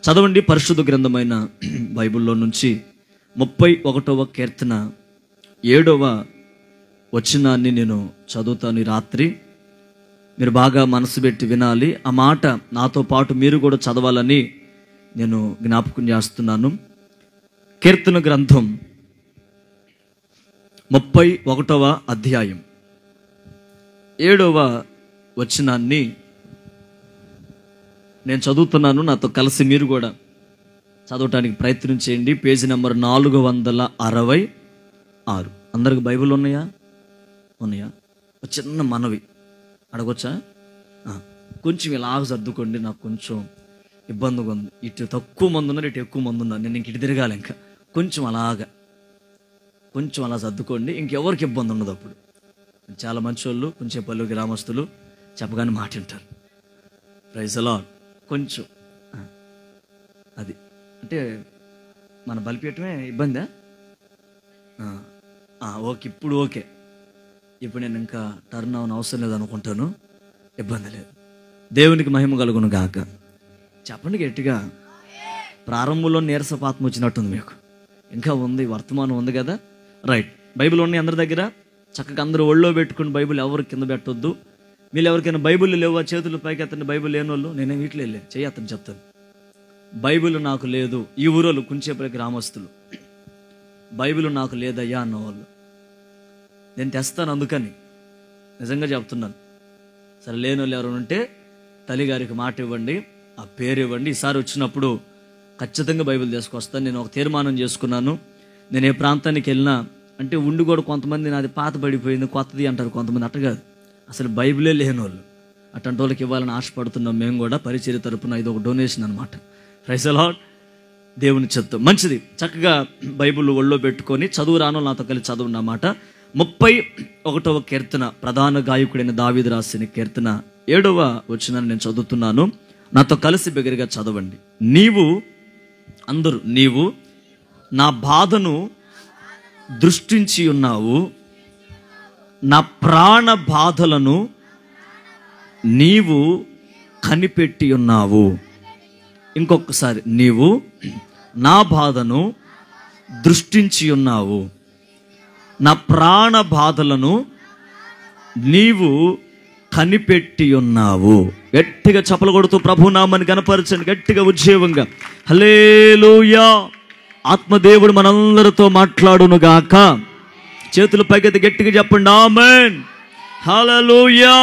చదవండి పరిశుద్ధ గ్రంథమైన బైబిల్లో నుంచి 31వ కీర్తన 7వ వచనాన్ని నేను చదువుతాను. ఈ రాత్రి మీరు బాగా మనసు పెట్టి వినాలి. ఆ మాట నాతో పాటు మీరు కూడా చదవాలని నేను జ్ఞాపకం చేస్తున్నాను. కీర్తన గ్రంథం 31వ అధ్యాయం 7వ వచనాన్ని నేను చదువుతున్నాను. నాతో కలిసి మీరు కూడా చదవటానికి ప్రయత్నం చేయండి. Page number 466. అందరికి బైబిల్ ఉన్నాయా? ఒక చిన్న మనవి అడగొచ్చా? కొంచెం ఇలాగ సర్దుకోండి. నాకు కొంచెం ఇబ్బందిగా ఉంది. ఇటు తక్కువ మంది ఉన్నారు, ఇటు ఎక్కువ మంది ఉన్నారు. నేను ఇంక ఇటు తిరగాలి. ఇంకా కొంచెం అలా సర్దుకోండి. ఇంకెవరికి ఇబ్బంది ఉండదు. అప్పుడు చాలా మంచి వాళ్ళు, కొంచెం పల్లె గ్రామస్తులు చెప్పగానే మాట వింటారు. Praise the Lord. కొంచెం అది అంటే మన బలిపీయటమే ఇబ్బందా? ఓకే, ఇప్పుడు ఓకే. ఇప్పుడు నేను ఇంకా టర్న్ అవన అవసరం లేదు అనుకుంటాను. ఇబ్బంది లేదు. దేవునికి మహిమ కలుగును గాక. చెప్పండి గట్టిగా. ప్రారంభంలో నీరసపాతం వచ్చినట్టుంది మీకు. ఇంకా ఉంది, వర్తమానం ఉంది కదా. రైట్. బైబిల్ ఉన్నాయి అందరి దగ్గర. చక్కగా అందరూ ఒళ్ళో పెట్టుకుని బైబిల్ ఎవరు కింద పెట్టొద్దు. మీరు ఎవరికైనా బైబిల్ లేవా చేతులు పైకి ఎత్తండి. బైబిల్ లేని వాళ్ళు నేనే వీటిలో వెళ్ళే చెయ్యత్తని చెప్తాను. బైబిల్ నాకు లేదు. ఈ ఊరోళ్ళు కుంచేపల్లి గ్రామస్తులు బైబిల్ నాకు లేదయ్యా అన్నవాళ్ళు నేను తెస్తాను. అందుకని నిజంగా చెప్తున్నాను. సరే, లేని వాళ్ళు ఎవరు ఉంటే తల్లిగారికి మాట ఇవ్వండి, ఆ పేరు ఇవ్వండి. ఈసారి వచ్చినప్పుడు ఖచ్చితంగా బైబిల్ తీసుకొస్తాను. నేను ఒక తీర్మానం చేసుకున్నాను. నేను ఏ ప్రాంతానికి వెళ్ళినా అంటే ఉండి కూడా కొంతమంది నాది పాత పడిపోయింది కొత్తది అంటారు కొంతమంది. అట్ట కాదు, అసలు బైబిలే లేని వాళ్ళు అట్లాంటి వాళ్ళకి ఇవ్వాలని ఆశపడుతున్నాం. మేము కూడా పరిచర్య తరపున ఇది ఒక డొనేషన్ అనమాట. Praise the Lord. దేవుని చిత్తం. మంచిది. చక్కగా బైబిల్ ఒళ్ళో పెట్టుకొని చదువు రాను నాతో కలిసి చదువున్నమాట. 31వ కీర్తన ప్రధాన గాయకుడైన దావీదు రాసిన కీర్తన 7వ వచనాన్ని నేను చదువుతున్నాను. నాతో కలిసి బిగ్గరగా చదవండి. నీవు నా బాధను దృష్టించి ఉన్నావు, నా ప్రాణ బాధలను నీవు కనిపెట్టి ఉన్నావు. ఇంకొకసారి, నీవు నా బాధను దృష్టించి ఉన్నావు, నా ప్రాణ బాధలను నీవు కనిపెట్టి ఉన్నావు. గట్టిగా చప్పలు కొడుతూ ప్రభునామాన్ని గణపరచండి. గట్టిగా ఉజ్జీవంగా హల్లెలూయా. ఆత్మదేవుడు మనందరితో మాట్లాడును గాక. చేతులు పైకెత్తి గట్టిగా చెప్పండి ఆమేన్. హల్లెలూయా.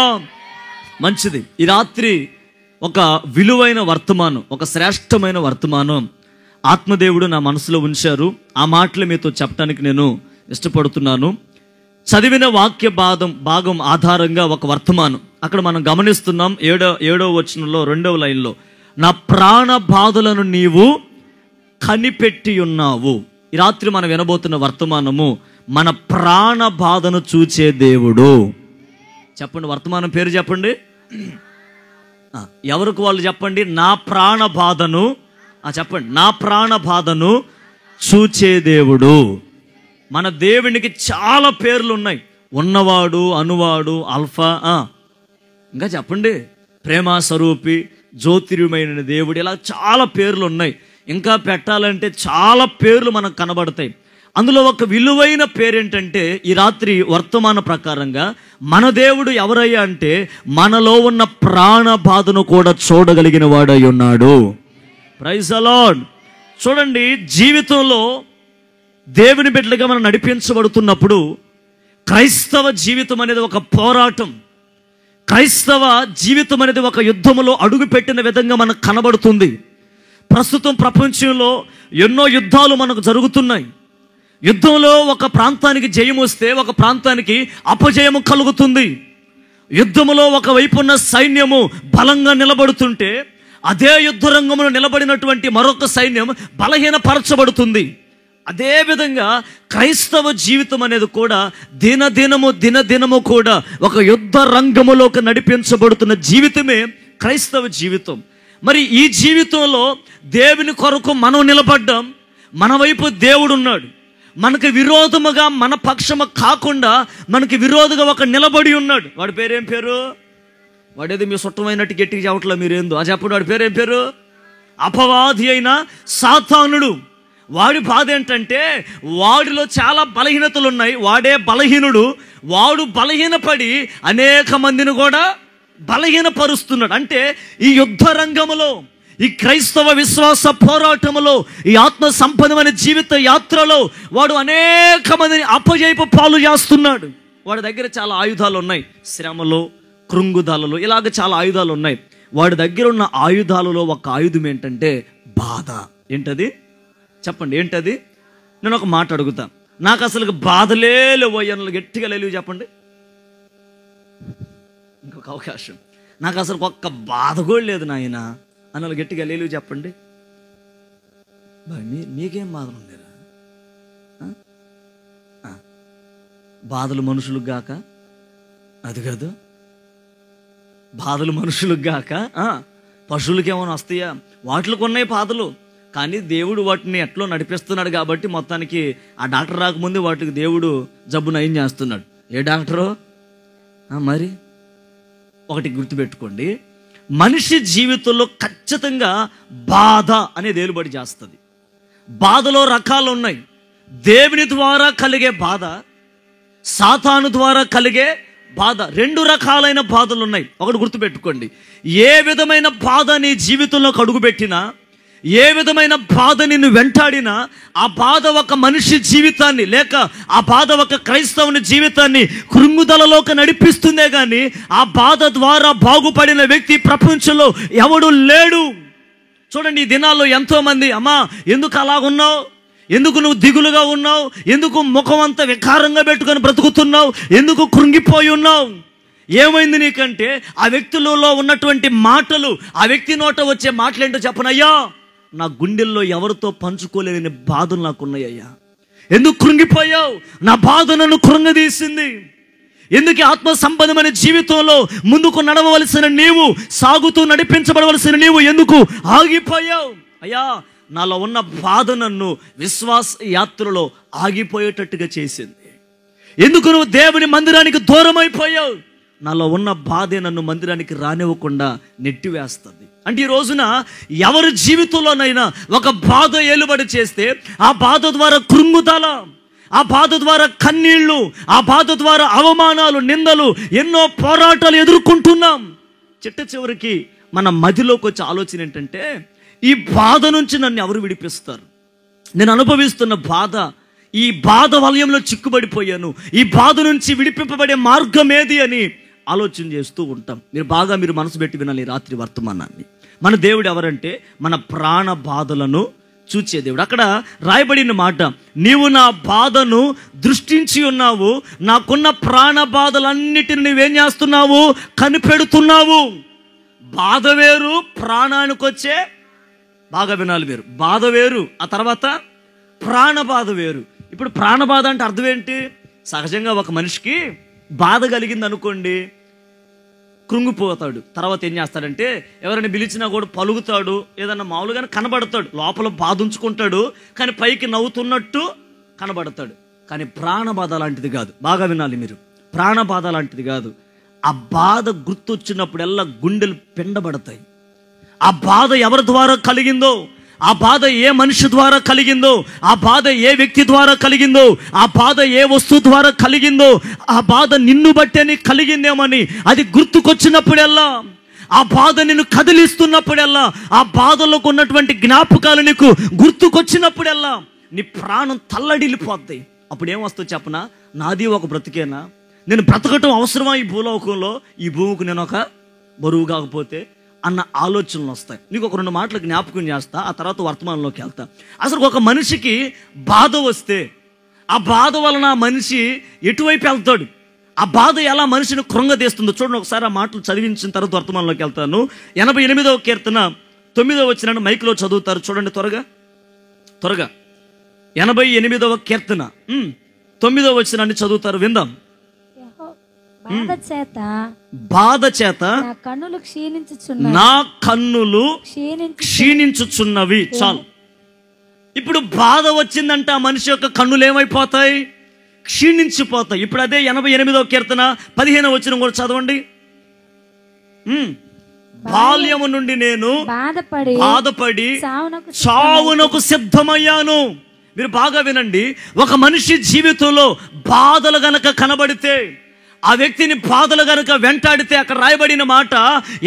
మంచిది. ఈ రాత్రి ఒక విలువైన వర్తమానం, ఒక శ్రేష్టమైన వర్తమానం ఆత్మదేవుడు నా మనసులో ఉంచారు. ఆ మాటలు మీతో చెప్పడానికి నేను ఇష్టపడుతున్నాను. చదివిన వాక్య భాగం ఆధారంగా ఒక వర్తమానం అక్కడ మనం గమనిస్తున్నాం. 7వ వచనంలో 2వ లైన్లో, నా ప్రాణ బాధలను నీవు కనిపెట్టి ఉన్నావు. ఈ రాత్రి మనం వినబోతున్న వర్తమానము మన ప్రాణ బాధను చూచే దేవుడు. చెప్పండి, వర్తమానం పేరు చెప్పండి. ఎవరికి వాళ్ళు చెప్పండి. నా ప్రాణ బాధను చెప్పండి. నా ప్రాణ బాధను చూచే దేవుడు. మన దేవునికి చాలా పేర్లు ఉన్నాయి. ఉన్నవాడు, అనువాడు, అల్ఫా, ఇంకా చెప్పండి, ప్రేమ స్వరూపి, జ్యోతిర్యమైన దేవుడు, ఇలా చాలా పేర్లు ఉన్నాయి. ఇంకా పెట్టాలంటే చాలా పేర్లు మనకు కనబడతాయి. అందులో ఒక విలువైన పేరేంటంటే ఈ రాత్రి వర్తమాన ప్రకారంగా మన దేవుడు ఎవరయ్యా అంటే మనలో ఉన్న ప్రాణ బాధను కూడా చూడగలిగిన వాడై ఉన్నాడు. Praise the Lord. చూడండి, జీవితంలో దేవుని బిడ్డలుగా మనం నడిపించబడుతున్నప్పుడు క్రైస్తవ జీవితం అనేది ఒక పోరాటం. క్రైస్తవ జీవితం అనేది ఒక యుద్ధములో అడుగుపెట్టిన విధంగా మనకు కనబడుతుంది. ప్రస్తుతం ప్రపంచంలో ఎన్నో యుద్ధాలు మనకు జరుగుతున్నాయి. యుద్ధంలో ఒక ప్రాంతానికి జయం వస్తే ఒక ప్రాంతానికి అపజయము కలుగుతుంది. యుద్ధములో ఒకవైపు ఉన్న సైన్యము బలంగా నిలబడుతుంటే అదే యుద్ధ రంగంలో నిలబడినటువంటి మరొక సైన్యం బలహీనపరచబడుతుంది. అదేవిధంగా క్రైస్తవ జీవితం అనేది కూడా దినదినము కూడా ఒక యుద్ధ రంగములోకి నడిపించబడుతున్న జీవితమే క్రైస్తవ జీవితం. మరి ఈ జీవితంలో దేవుని కొరకు మనం నిలబడ్డాం. మన వైపు దేవుడు ఉన్నాడు. మనకు విరోధముగా, మన పక్షము కాకుండా మనకి విరోధంగా ఒక నిలబడి ఉన్నాడు. వాడి పేరేం పేరు? వాడేదో మీ సుట్టమైనట్టు గట్టిగా చెప్పట్లా మీరేందో చెప్పండి. వాడి పేరేం పేరు? అపవాది అయిన సాతానుడు. వాడి బాధ ఏంటంటే వాడిలో చాలా బలహీనతలు ఉన్నాయి. వాడే బలహీనుడు. వాడు బలహీనపడి అనేక మందిని కూడా బలహీనపరుస్తున్నాడు. అంటే ఈ యుద్ధ రంగములో, ఈ క్రైస్తవ విశ్వాస పోరాటములో, ఈ ఆత్మ సంపదమైన జీవిత యాత్రలో వాడు అనేక మందిని అపజయపు పాలు చేస్తున్నాడు. వాడి దగ్గర చాలా ఆయుధాలు ఉన్నాయి. శ్రమలో, కృంగుదలలో, ఇలాగ చాలా ఆయుధాలు ఉన్నాయి. వాడి దగ్గర ఉన్న ఆయుధాలలో ఒక ఆయుధం ఏంటంటే బాధ. ఏంటది చెప్పండి, ఏంటది? నేను ఒక మాట అడుగుతా, నాకు అసలు బాధలే లేవయ్యను గట్టిగా లేవు చెప్పండి. ఇంకొక అవకాశం, నాకు అసలు ఒక్క బాధ కూడా లేదు నాయన అన్నలు గట్టిగా లేవు చెప్పండి. మీకేం బాధలు ఉండేరా? బాధలు మనుషులకు గాక, అది కాదు, బాధలు మనుషులకు గాక పశువులకి ఏమైనా వస్తాయా? వాటికి ఉన్నాయి బాధలు, కానీ దేవుడు వాటిని ఎట్లో నడిపిస్తున్నాడు కాబట్టి మొత్తానికి ఆ డాక్టర్ రాకముందే వాటికి దేవుడు జబ్బు నయం చేస్తున్నాడు. ఏ డాక్టరు? మరి ఒకటి గుర్తుపెట్టుకోండి, మనిషి జీవితంలో ఖచ్చితంగా బాధ అనేది ఏలుబడి చేస్తుంది. బాధలో రకాలు ఉన్నాయి. దేవుని ద్వారా కలిగే బాధ, సాతాను ద్వారా కలిగే బాధ. రెండు రకాలైన బాధలు ఉన్నాయి. ఒకటి గుర్తుపెట్టుకోండి, ఏ విధమైన బాధ నీ జీవితంలోకి అడుగుపెట్టినా, ఏ విధమైన బాధ నిన్ను వెంటాడినా, ఆ బాధ ఒక మనిషి జీవితాన్ని, లేక ఆ బాధ ఒక క్రైస్తవుని జీవితాన్ని కృంగుదలలోకి నడిపిస్తుందే కానీ ఆ బాధ ద్వారా బాగుపడిన వ్యక్తి ప్రపంచంలో ఎవడు లేడు. చూడండి, ఈ దినాల్లో ఎంతోమంది, అమ్మా ఎందుకు అలాగున్నావు, ఎందుకు నువ్వు దిగులుగా ఉన్నావు, ఎందుకు ముఖం అంతా వికారంగా పెట్టుకొని బ్రతుకుతున్నావు, ఎందుకు కృంగిపోయి ఉన్నావు, ఏమైంది నీకంటే ఆ వ్యక్తులలో ఉన్నటువంటి మాటలు, ఆ వ్యక్తి నోట వచ్చే మాటలు ఏంటో చెప్పనయ్యా, నా గుండెల్లో ఎవరితో పంచుకోలేని బాధలు నాకున్నాయ్యా. ఎందుకు కృంగిపోయావు? నా బాధ నన్ను కృంగదీసింది. ఎందుకు ఆత్మ సంబంధమైన జీవితంలో ముందుకు నడవవలసిన నీవు, సాగుతూ నడిపించబడవలసిన నీవు ఎందుకు ఆగిపోయావు? అయ్యా, నాలో ఉన్న బాధ నన్ను విశ్వాస యాత్రలో ఆగిపోయేటట్టుగా చేసింది. ఎందుకు నువ్వు దేవుని మందిరానికి దూరం అయిపోయావు? నాలో ఉన్న బాధే నన్ను మందిరానికి రానివ్వకుండా నెట్టివేస్తుంది. అంటే ఈ రోజున ఎవరి జీవితంలోనైనా ఒక బాధ ఏలుబడి చేస్తే ఆ బాధ ద్వారా కృంగుదల, ఆ బాధ ద్వారా కన్నీళ్లు, ఆ బాధ ద్వారా అవమానాలు, నిందలు, ఎన్నో పోరాటాలు ఎదుర్కొంటున్నాం. చివరికి మన మదిలోకి వచ్చే ఆలోచన ఏంటంటే, ఈ బాధ నుంచి నన్ను ఎవరు విడిపిస్తారు? నేను అనుభవిస్తున్న బాధ, ఈ బాధ వలయంలో చిక్కుబడిపోయాను, ఈ బాధ నుంచి విడిపింపబడే మార్గం ఏది అని ఆలోచన చేస్తూ ఉంటాం. మీరు మనసు పెట్టి వినాలి రాత్రి వర్తమానాన్ని. మన దేవుడు ఎవరంటే మన ప్రాణ బాధలను చూచే దేవుడు. అక్కడ రాయబడిన మాట, నీవు నా బాధను దృష్టించి ఉన్నావు, నాకున్న ప్రాణ బాధలన్నిటిని నువ్వేం చేస్తున్నావు? కనిపెడుతున్నావు. బాధ వేరు, ప్రాణానికి వచ్చే, బాగా వినాలి మీరు, బాధ వేరు, ఆ తర్వాత ప్రాణ బాధ వేరు. ఇప్పుడు ప్రాణ బాధ అంటే అర్థం ఏంటి? సహజంగా ఒక మనిషికి బాధ కలిగింది అనుకోండి, కృంగిపోతాడు. తర్వాత ఏం చేస్తాడంటే ఎవరైనా పిలిచినా కూడా పలుకుతాడు, ఏదన్నా మామూలుగానే కనబడతాడు, లోపల బాధ ఉంచుకుంటాడు, కానీ పైకి నవ్వుతున్నట్టు కనబడతాడు. కానీ ప్రాణబాధ లాంటిది కాదు. బాగా వినాలి మీరు, ప్రాణబాధ లాంటిది కాదు. ఆ బాధ గుర్తొచ్చినప్పుడల్లా గుండెలు పిండబడతాయి. ఆ బాధ ఎవరి ద్వారా కలిగిందో, ఆ బాధ ఏ మనిషి ద్వారా కలిగిందో, ఆ బాధ ఏ వ్యక్తి ద్వారా కలిగిందో, ఆ బాధ ఏ వస్తువు ద్వారా కలిగిందో, ఆ బాధ నిన్ను బట్టే నీకు కలిగిందేమని అది గుర్తుకొచ్చినప్పుడల్లా, ఆ బాధ నిన్ను కదిలిస్తున్నప్పుడల్లా, ఆ బాధలోకి ఉన్నటువంటి జ్ఞాపకాలు నీకు గుర్తుకొచ్చినప్పుడల్లా నీ ప్రాణం తల్లడిల్లిపోద్ది. అప్పుడు ఏమొస్తుంది చెప్పనా? నాది ఒక బ్రతికేనా? నేను బ్రతకటం అవసరమా ఈ భూలోకంలో? ఈ భూమికి నేను ఒక బరువు కాకపోతే అన్న ఆలోచనలు వస్తాయి. నీకు ఒక 2 మాటలు జ్ఞాపకం చేస్తా, ఆ తర్వాత వర్తమానంలోకి వెళ్తా. అసలు ఒక మనిషికి బాధ వస్తే ఆ బాధ వలన ఆ మనిషి ఎటువైపు వెళ్తాడు? ఆ బాధ ఎలా మనిషిని కృంగదీస్తుందో చూడండి. ఒకసారి ఆ మాటలు చదివించిన తర్వాత వర్తమానంలోకి వెళ్తాను. 88వ కీర్తన 9వ వచనాన్ని మైక్లో చదువుతారు, చూడండి త్వరగా. 88వ కీర్తన 9వ వచనాన్ని చదువుతారు, విందాం. బాధ చేత నా కన్నులు క్షీణించుచున్నవి. చాలు. ఇప్పుడు బాధ వచ్చిందంటే ఆ మనిషి యొక్క కన్నులు ఏమైపోతాయి? క్షీణించిపోతాయి. ఇప్పుడు అదే 88వ కీర్తన 15వ వచనం కూడా చదవండి. బాల్యము నుండి నేను బాధపడి చావునకు సిద్ధమయ్యాను. మీరు బాగా వినండి, ఒక మనిషి జీవితంలో బాధలు గనక కనబడితే, ఆ వ్యక్తిని బాధలు గనక వెంటాడితే, అక్కడ రాయబడిన మాట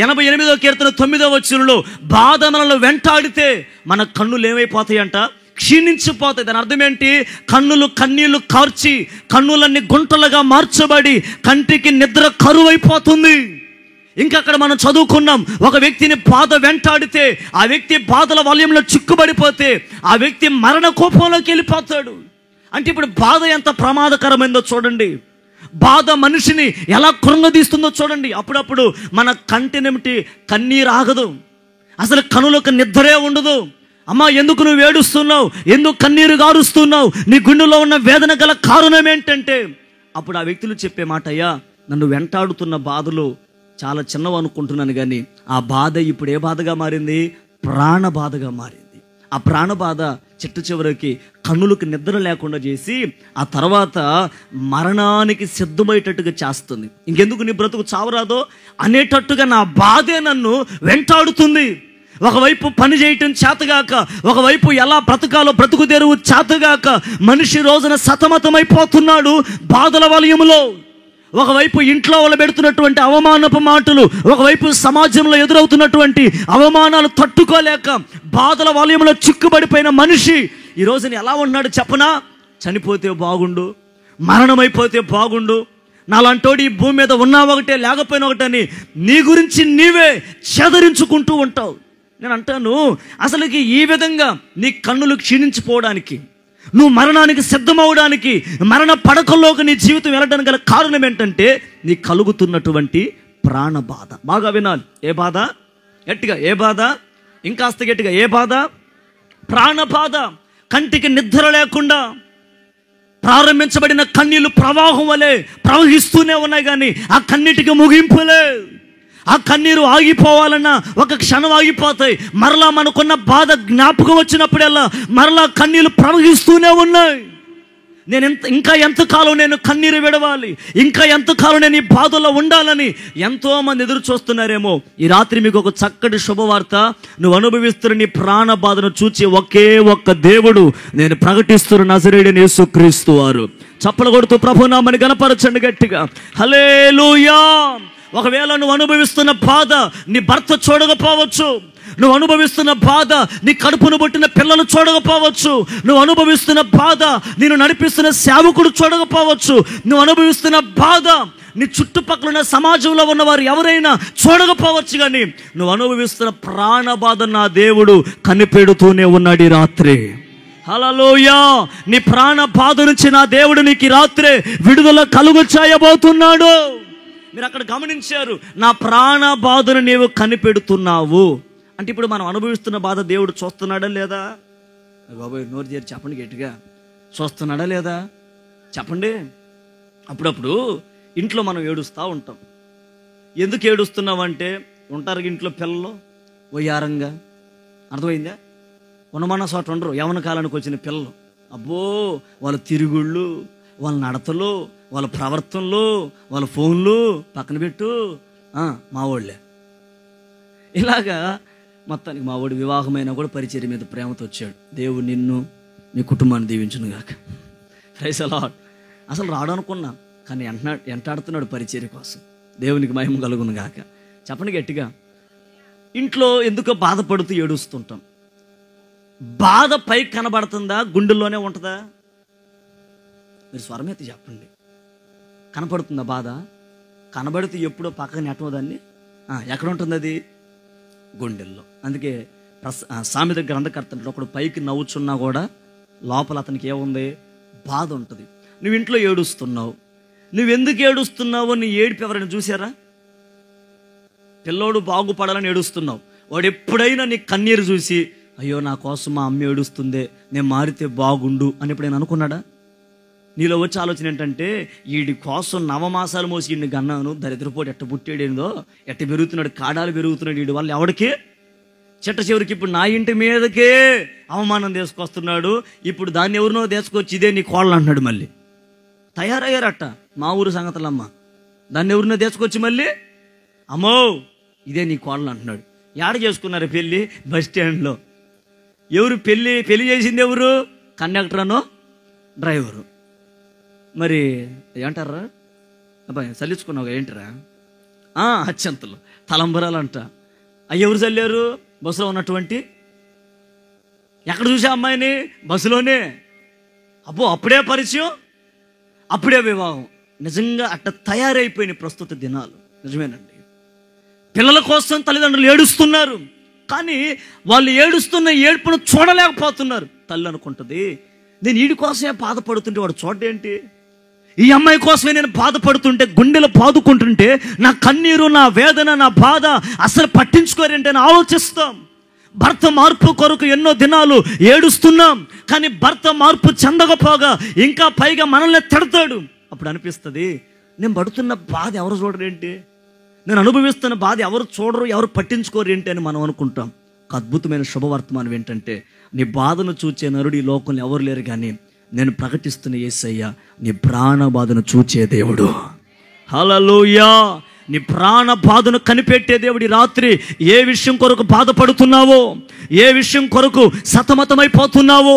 88వ కీర్తన 9వ వచనంలో, బాధ మనల్ని వెంటాడితే మన కన్నులు ఏమైపోతాయంట? క్షీణించిపోతాయి. దాని అర్థం ఏంటి? కన్నీళ్లు కార్చి కన్నులన్నీ గుంటలుగా మార్చబడి కంటికి నిద్ర కరువైపోతుంది. ఇంకా అక్కడ మనం చదువుకున్నాం, ఒక వ్యక్తిని బాధ వెంటాడితే, ఆ వ్యక్తి బాధల వలయంలో చిక్కుబడిపోతే ఆ వ్యక్తి మరణ కోపంలోకి వెళ్ళిపోతాడు. అంటే ఇప్పుడు బాధ ఎంత ప్రమాదకరమైందో చూడండి. బాధ మనిషిని ఎలా కృంగదీస్తుందో చూడండి. అప్పుడప్పుడు మన కంటినేమిటి కన్నీరు ఆగదు, అసలు కనులకు నిద్రే ఉండదు. అమ్మా, ఎందుకు నువ్వు ఏడుస్తున్నావు? ఎందుకు కన్నీరు గారుస్తున్నావు? నీ గుండెలో ఉన్న వేదన గల కారణం ఏంటంటే, అప్పుడు ఆ వ్యక్తులు చెప్పే మాట, అయ్యా, నన్ను వెంటాడుతున్న బాధలు చాలా చిన్నవి అనుకుంటున్నాను, కానీ ఆ బాధ ఇప్పుడు ఏ బాధగా మారింది? ప్రాణ బాధగా మారింది. ఆ ప్రాణ బాధ చిట్ట చివరికి కన్నులకు నిద్ర లేకుండా చేసి ఆ తర్వాత మరణానికి సిద్ధమయ్యేటట్టుగా చేస్తుంది. ఇంకెందుకు నీ బ్రతుకు చావరాదో అనేటట్టుగా నా బాధే నన్ను వెంటాడుతుంది. ఒకవైపు పని చేయటం చేతగాక, ఒకవైపు ఎలా బ్రతకాలో బ్రతుకు తెరువు చేతగాక మనిషి రోజున సతమతమైపోతున్నాడు బాధల వలయములో. ఒకవైపు ఇంట్లో వాళ్ళు పెడుతున్నటువంటి అవమానపు మాటలు, ఒకవైపు సమాజంలో ఎదురవుతున్నటువంటి అవమానాలు తట్టుకోలేక బాధల వలయంలో చిక్కుబడిపోయిన మనిషి ఈ రోజున ఎలా ఉన్నాడు చెప్పనా? చనిపోతే బాగుండు, మరణమైపోతే బాగుండు, నాలాంటోడు ఈ భూమి మీద ఉన్నా ఒకటే లేకపోయినా ఒకటని నీ గురించి నీవే చెదరించుకుంటూ ఉంటావు. నేను అంటాను, అసలుకి ఈ విధంగా నీ కన్నులు క్షీణించిపోవడానికి, నువ్వు మరణానికి సిద్ధమవడానికి, మరణ పడకల్లోకి నీ జీవితం వెళ్ళడానికి గల కారణం ఏంటంటే నీ కలుగుతున్నటువంటి ప్రాణ బాధ. బాగా వినాలి. ఏ బాధ? గట్టిగా ఏ బాధ? ఇంకాస్త గట్టిగా ఏ బాధ? ప్రాణ బాధ. కంటికి నిద్ర లేకుండా ప్రారంభించబడిన కన్నీళ్లు ప్రవాహం వలె ప్రవహిస్తూనే ఉన్నాయి, కానీ ఆ కన్నీటికి ముగింపులే. ఆ కన్నీరు ఆగిపోవాలన్నా ఒక క్షణం ఆగిపోతాయి. మరలా మనకున్న బాధ జ్ఞాపకం వచ్చినప్పుడల్లా మరలా కన్నీళ్ళు ప్రవహిస్తూనే ఉన్నాయి. ఇంకా ఎంతకాలం నేను కన్నీరు విడవాలి, ఇంకా ఎంతకాలం నేను ఈ బాధల్లో ఉండాలని ఎంతోమంది ఎదురు చూస్తున్నారేమో. ఈ రాత్రి మీకు ఒక చక్కటి శుభవార్త. నువ్వు అనుభవిస్తున్న నీ ప్రాణ బాధను చూచి ఒకే ఒక్క దేవుడు నేను ప్రకటిస్తున్న నజరేయుడైన యేసుక్రీస్తు వారు. చప్పలు కొడుతూ ప్రభునామని గణపరచండి గట్టిగా. హల్లెలూయా. ఒకవేళ నువ్వు అనుభవిస్తున్న బాధ నీ భర్త చూడకపోవచ్చు, నువ్వు అనుభవిస్తున్న బాధ నీ కడుపును పుట్టిన పిల్లలు చూడకపోవచ్చు, నువ్వు అనుభవిస్తున్న బాధ నేను నడిపిస్తున్న సేవకుడు చూడకపోవచ్చు, నువ్వు అనుభవిస్తున్న బాధ నీ చుట్టుపక్కల ఉన్న సమాజంలో ఉన్నవారు ఎవరైనా చూడకపోవచ్చు, కానీ నువ్వు అనుభవిస్తున్న ప్రాణ బాధ నా దేవుడు కనిపెడుతూనే ఉన్నాడు ఈ రాత్రి. హల్లెలూయా. నీ ప్రాణ బాధ నుంచి నా దేవుడు నీకు ఈ రాత్రి విడుదల కలుగు చేయబోతున్నాడు. మీరు అక్కడ గమనించారు, నా ప్రాణ బాధను నీవు కనిపెడుతున్నావు అంటే ఇప్పుడు మనం అనుభవిస్తున్న బాధ దేవుడు చూస్తున్నాడా లేదా? బాబోయ్, నోరు చేరి చెప్పండి గట్టిగా. చూస్తున్నాడా లేదా చెప్పండి. అప్పుడప్పుడు ఇంట్లో మనం ఏడుస్తూ ఉంటాం. ఎందుకు ఏడుస్తున్నామంటే, ఉంటారు ఇంట్లో పిల్లలు వయ్యారంగా, అర్థమైందా? ఉన్నమన్న చోట ఉండరు. యవ్వన కాలానికి వచ్చిన పిల్లలు, అబ్బో వాళ్ళ తిరుగుళ్ళు, వాళ్ళ నడతలు, వాళ్ళ ప్రవర్తనలు, వాళ్ళ ఫోన్లు పక్కన పెట్టు, మా వాళ్ళే. ఇలాగా మొత్తానికి మా వాడు వివాహమైనా కూడా పరిచర్య మీద ప్రేమతో వచ్చాడు. దేవుడు నిన్ను మీ కుటుంబాన్ని దీవించును గాక. Praise the Lord. అసలు రాడనుకున్నా, కానీ ఎంటాడుతున్నాడు పరిచర్య కోసం. దేవునికి మహిమ కలుగును గాక. చెప్పండి గట్టిగా. ఇంట్లో ఎందుకో బాధపడుతూ ఏడుస్తుంటాం. బాధ పైకి కనబడుతుందా, గుండెల్లోనే ఉంటుందా? మీరు స్వరమెత్తి చెప్పండి. కనపడుతుందా బాధ? కనబడితే ఎప్పుడో పక్కన నెట్టవదాన్ని. ఎక్కడ ఉంటుంది అది? గుండెల్లో. అందుకే సామెత గ్రంథకర్త ఒకడు పైకి నవ్వుచున్నా కూడా లోపల అతనికి ఏముంది? బాధ ఉంటుంది. నువ్వు ఇంట్లో ఏడుస్తున్నావు, నువ్వెందుకు ఏడుస్తున్నావు? నీ ఏడుపు ఎవరైనా చూసారా? పిల్లోడు బాగుపడాలని ఏడుస్తున్నావు, వాడు ఎప్పుడైనా నీ కన్నీరు చూసి అయ్యో నా కోసం మా అమ్మ ఏడుస్తుందే, నేను మారితే బాగుండు అని ఎప్పుడైనా అనుకున్నాడా? నీలో వచ్చే ఆలోచన ఏంటంటే, వీడి కోసం నవమాసాలు మోసి వీడిని గన్నాను, దరిద్రపోటు ఎట్ట పుట్టాడేందో, ఎట్ట పెరుగుతున్నాడు, కాడాలు పెరుగుతున్నాడు, వీడి వల్ల ఎవడికి చిట్ట చివరికి ఇప్పుడు నా ఇంటి మీదకే అవమానం తీసుకొస్తున్నాడు. ఇప్పుడు దాన్ని ఎవరినో తీసుకొచ్చి ఇదే నీ కోళ్ళు అంటున్నాడు. మళ్ళీ తయారయ్యారట మా ఊరు సంగతులమ్మ. దాన్ని ఎవరినో తీసుకొచ్చి మళ్ళీ అమ్మో ఇదే నీ కోడలు అంటున్నాడు. యాడ చేసుకున్నారు పెళ్ళి? బస్ స్టాండ్లో. ఎవరు పెళ్ళి చేసింది? ఎవరు? కండక్టరనో డ్రైవరు. మరి ఏమంటారా? అబ్బాయి చల్లించుకున్నావు ఏంటిరా? అత్యంతలు తలంబరాలు అంట. అవి ఎవరు చల్లారు? బస్సులో ఉన్నటువంటి. ఎక్కడ చూసా అమ్మాయిని? బస్సులోనే. అబ్బో, అప్పుడే పరిచయం, అప్పుడే వివాహం. నిజంగా అట్ట తయారైపోయిన ప్రస్తుత దినాలు. నిజమేనండి. పిల్లల కోసం తల్లిదండ్రులు ఏడుస్తున్నారు, కానీ వాళ్ళు ఏడుస్తున్న ఏడుపును చూడలేకపోతున్నారు. తల్లి అనుకుంటుంది, నేను వీడి కోసమే బాధపడుతుంటే వాడు చూడేంటి? ఈ అమ్మాయి కోసమే నేను బాధపడుతుంటే, గుండెలు బాదుకుంటుంటే, నా కన్నీరు, నా వేదన, నా బాధ అసలు పట్టించుకోరేంటి అని ఆలోచిస్తాం. భర్త మార్పు కొరకు ఎన్నో దినాలు ఏడుస్తున్నాం, కానీ భర్త మార్పు చెందకపోగా ఇంకా పైగా మనల్ని తిడతాడు. అప్పుడు అనిపిస్తుంది, నేను పడుతున్న బాధ ఎవరు చూడరేంటి, నేను అనుభవిస్తున్న బాధ ఎవరు చూడరు, ఎవరు పట్టించుకోరు ఏంటి అని మనం అనుకుంటాం. ఒక అద్భుతమైన శుభవర్తమానం ఏంటంటే, నీ బాధను చూచే నరుడు ఈ లోకంలో ఎవరు లేరు, కానీ నేను ప్రకటిస్తున్న యేసయ్య నీ ప్రాణ బాధను చూచే దేవుడు. హల్లెలూయా. నీ ప్రాణ బాధను కనిపెట్టే దేవుడి. రాత్రి ఏ విషయం కొరకు బాధపడుతున్నావో, ఏ విషయం కొరకు సతమతమైపోతున్నావో,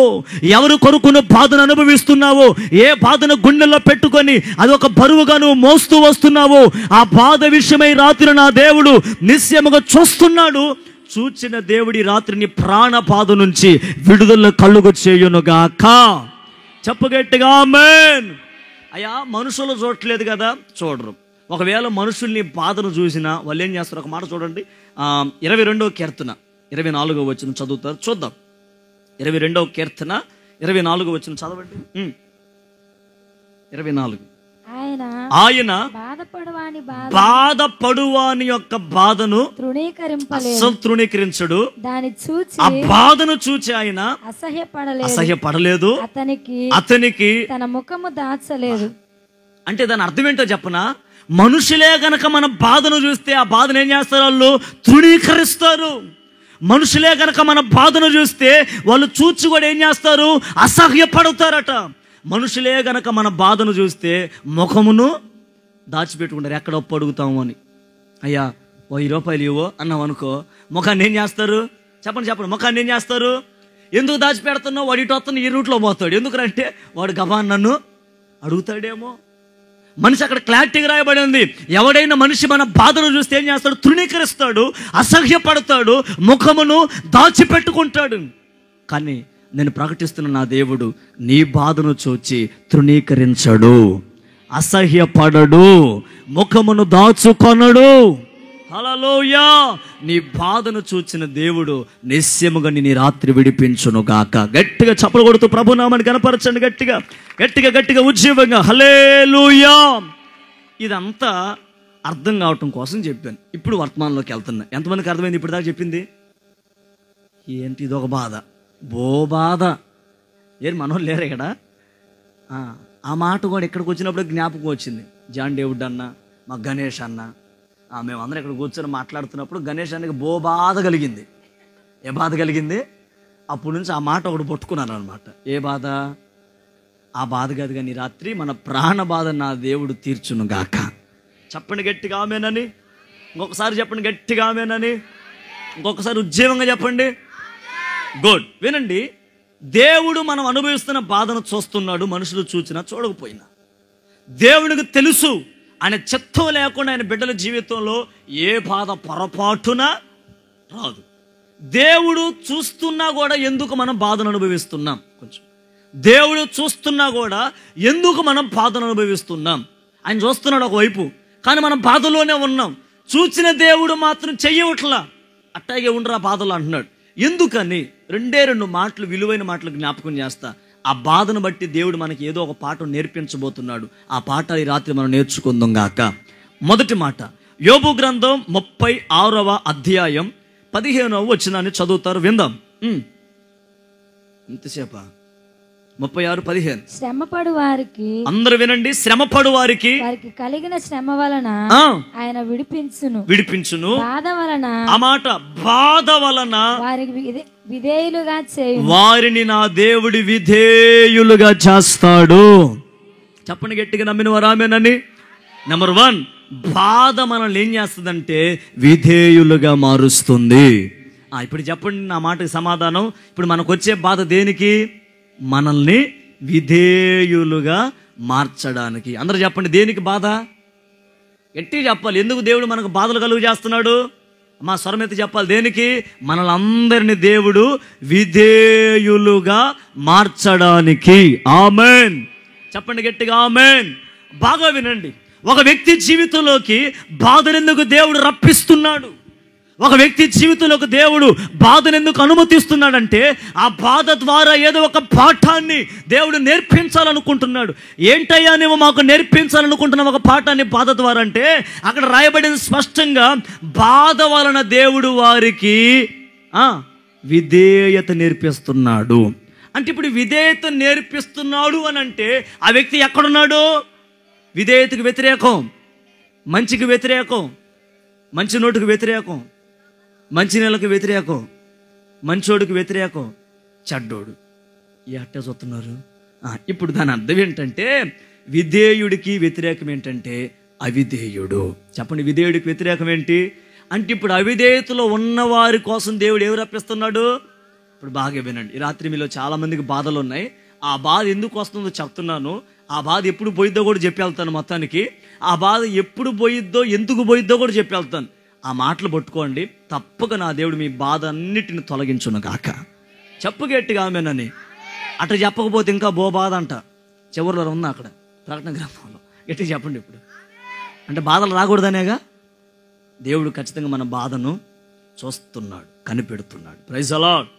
ఎవరు కొరకు నువ్వు బాధను అనుభవిస్తున్నావో, ఏ బాధను గుండెల్లో పెట్టుకొని అది ఒక బరువుగా నువ్వు మోస్తూ వస్తున్నావో, ఆ బాధ విషయమై రాత్రి నా దేవుడు నిశ్చయముగా చూస్తున్నాడు. చూచిన దేవుడి రాత్రి నీ ప్రాణ బాధ నుంచి విడుదల కలుగు చేయునుగాక. చెప్పగట్టిగా ఆమేన్. అయ్యా, మనుషులు చూడట్లేదు కదా, చూడరు. ఒకవేళ మనుషుల్ని బాధను చూసినా వాళ్ళు ఏం చేస్తారు? ఒక మాట చూడండి, 22వ కీర్తన 24వ వచనం చదువుతారు, చూద్దాం. 22వ కీర్తన 24వ వచనం చదవండి. 24. ఆయన బాధపడువాని యొక్క బాధను తృణీకరించడు. ఆ బాధను చూచి ఆయన అసహ్యపడలేదు, అతనికి తన ముఖము దాచలేదు. అంటే దాని అర్థం ఏంటో చెప్పనా? మనుషులే గనక మన బాధను చూస్తే ఆ బాధను ఏం చేస్తారు? వాళ్ళు తృణీకరిస్తారు. మనుషులే గనక మన బాధను చూస్తే వాళ్ళు చూచి కూడా ఏం చేస్తారు? అసహ్యపడతారట. మనుషులే గనక మన బాధను చూస్తే ముఖమును దాచిపెట్టుకుంటారు. ఎక్కడ అప్పు అడుగుతాము అని. అయ్యా ఓ 10 రూపాయలు ఇవ్వో అన్నాం అనుకో, ముఖాన్ని ఏం చేస్తారు? చెప్పండి, ముఖాన్ని ఏం చేస్తారు? ఎందుకు దాచిపెడుతున్నావు? వాడి ఇటు వస్తున్న ఈ రూట్లో పోతాడు. ఎందుకంటే వాడు గబాన్ నన్ను అడుగుతాడేమో. మనిషి అక్కడ క్లారిటీగా రాయబడి ఉంది. ఎవడైనా మనిషి మన బాధను చూస్తే ఏం చేస్తాడు? తృణీకరిస్తాడు, అసహ్యపడతాడు, ముఖమును దాచిపెట్టుకుంటాడు. కానీ నేను ప్రకటిస్తున్న నా దేవుడు నీ బాధను చూచి తృణీకరించడు, అసహ్యపడడు, ముఖమును దాచుకొనడు. హల్లెలూయా. నీ బాధను చూచిన దేవుడు నిశ్చయముగా నీ రాత్రి విడిపించును గాక. గట్టిగా చప్పలు కొడుతూ ప్రభునామాన్ని కనపరచండి. గట్టిగా గట్టిగా గట్టిగా ఉజ్జీవంగా హల్లెలూయా. ఇదంతా అర్థం కావటం కోసం చెప్పాను. ఇప్పుడు వర్తమానంలోకి వెళ్తున్నా. ఎంతమందికి అర్థమైంది ఇప్పుడు దాకా చెప్పింది? ఏంటి ఇదొక బాధ, బాధ. ఏం మనోళ్ళు లేరు ఇక్కడ? ఆ మాట కూడా ఇక్కడికి వచ్చినప్పుడు జ్ఞాపకం వచ్చింది. జాన్ డేవిడ్ అన్న, మా గణేష్ అన్న, మేమందరం ఇక్కడ కూర్చొని మాట్లాడుతున్నప్పుడు గణేష్ అన్నకి బాధ కలిగింది. ఏ బాధ కలిగింది? అప్పటి నుంచి ఆ మాట ఒకటి పట్టుకున్నాను అనమాట. ఏ బాధ? ఆ బాధ కాదు కానీ రాత్రి మన ప్రాణ బాధ నా దేవుడు తీర్చును గాక. చెప్పండి గట్టిగా ఆమేనని. ఇంకొకసారి చెప్పండి గట్టిగా ఆమేనని. ఇంకొకసారి ఉజ్జీవంగా చెప్పండి. గుడ్. వినండి, దేవుడు మనం అనుభవిస్తున్న బాధను చూస్తున్నాడు. మనుషులు చూసినా చూడకపోయినా దేవునికి తెలుసు. ఆయన చిత్తం లేకుండా ఆయన బిడ్డల జీవితంలో ఏ బాధ పొరపాటున రాదు. దేవుడు చూస్తున్నా కూడా ఎందుకు మనం బాధను అనుభవిస్తున్నాం? కొంచెం దేవుడు చూస్తున్నా కూడా ఎందుకు మనం బాధను అనుభవిస్తున్నాం? ఆయన చూస్తున్నాడు ఒకవైపు, కానీ మనం బాధలోనే ఉన్నాం. చూసిన దేవుడు మాత్రం చెయ్యవట్లా, అట్టాగే ఉండరా బాధలు అంటున్నాడు. ఎందుకని? 2 మాటలు, విలువైన మాటలు జ్ఞాపకం చేస్తా. ఆ బాధను బట్టి దేవుడు మనకి ఏదో ఒక పాఠం నేర్పించబోతున్నాడు. ఆ పాఠాలు ఈ రాత్రి మనం నేర్చుకుందాం గాక. మొదటి మాట, యోబు గ్రంథం 36వ అధ్యాయం 15వ వచనాన్ని చదువుతారు, విందాం. ఇంతసేపా? 36:15. శ్రమపడు వారికి, అందరూ వినండి, శ్రమపడు వారికి కలిగిన శ్రమ వలన ఆయన విడిపించును, బాధ వలన, ఆ మాట బాధ వలన వారికి విధేయులుగా చేయును, వారిని నా దేవుడి విధేయులుగా చేస్తాడు. చెప్పండి గట్టిగా, నమ్మిన వారు ఆమేనని. నెంబర్ 1, బాధ మనల్ని ఏం చేస్తుందంటే విధేయులుగా మారుస్తుంది. ఇప్పుడు చెప్పండి నా మాటకి సమాధానం. ఇప్పుడు మనకు వచ్చే బాధ దేనికి? మనల్ని విధేయులుగా మార్చడానికి. అందరూ చెప్పండి, దేనికి బాధ? గట్టిగా చెప్పాలి. ఎందుకు దేవుడు మనకు బాధలు కలుగు చేస్తున్నాడు? మా స్వరమెత్తి చెప్పాలి. దేనికి? మనల్ని అందరినీ దేవుడు విధేయులుగా మార్చడానికి. ఆమేన్. చెప్పండి గట్టిగా ఆమేన్. బాగా వినండి. ఒక వ్యక్తి జీవితంలోకి బాధనెందుకు దేవుడు రప్పిస్తున్నాడు? ఒక వ్యక్తి జీవితంలోకి దేవుడు బాధనెందుకు అనుమతిస్తున్నాడంటే ఆ బాధ ద్వారా ఏదో ఒక పాఠాన్ని దేవుడు నేర్పించాలనుకుంటున్నాడు. ఏంటయ్యా నువ్వు మాకు నేర్పించాలనుకుంటున్నావు ఒక పాఠాన్ని బాధ ద్వారా అంటే అక్కడ రాయబడింది స్పష్టంగా, బాధ వలన దేవుడు వారికి విధేయత నేర్పిస్తున్నాడు. అంటే ఇప్పుడు విధేయత నేర్పిస్తున్నాడు అని అంటే ఆ వ్యక్తి ఎక్కడున్నాడు? విధేయతకు వ్యతిరేకం, మంచికి వ్యతిరేకం, మంచి నోటుకు వ్యతిరేకం, మంచి నెలకు వ్యతిరేకం, మంచోడికి వ్యతిరేకం, చెడ్డోడు. ఈ అట్టే చూస్తున్నారు. ఇప్పుడు దాని అర్థం ఏంటంటే విధేయుడికి వ్యతిరేకం ఏంటంటే అవిధేయుడు. చెప్పండి, విధేయుడికి వ్యతిరేకం ఏంటి అంటే ఇప్పుడు అవిధేయతలో ఉన్నవారి కోసం దేవుడు ఏమి రప్పిస్తున్నాడు? ఇప్పుడు బాగా వినండి. ఈ రాత్రి మీలో చాలా మందికి బాధలు ఉన్నాయి. ఆ బాధ ఎందుకు వస్తుందో చెప్తున్నాను. ఆ బాధ ఎప్పుడు పోయిద్దో కూడా చెప్పి వెళ్తాను. మొత్తానికి ఆ బాధ ఎప్పుడు పోయిద్దో, ఎందుకు పోయిద్దో కూడా చెప్పి వెళ్తాను. ఆ మాటలు పట్టుకోండి. తప్పక నా దేవుడు మీ బాధ అన్నిటిని తొలగించును గాక. చెప్పు గట్టిగా ఆమెనని. అట్లా చెప్పకపోతే ఇంకా బో బాధ అంట. చివరిలో ఉంది అక్కడ ప్రకటన గ్రంథంలో. గట్టిగా చెప్పండి. ఇప్పుడు అంటే బాధలు రాకూడదనేగా దేవుడు ఖచ్చితంగా మన బాధను చూస్తున్నాడు, కనిపెడుతున్నాడు. Praise the Lord.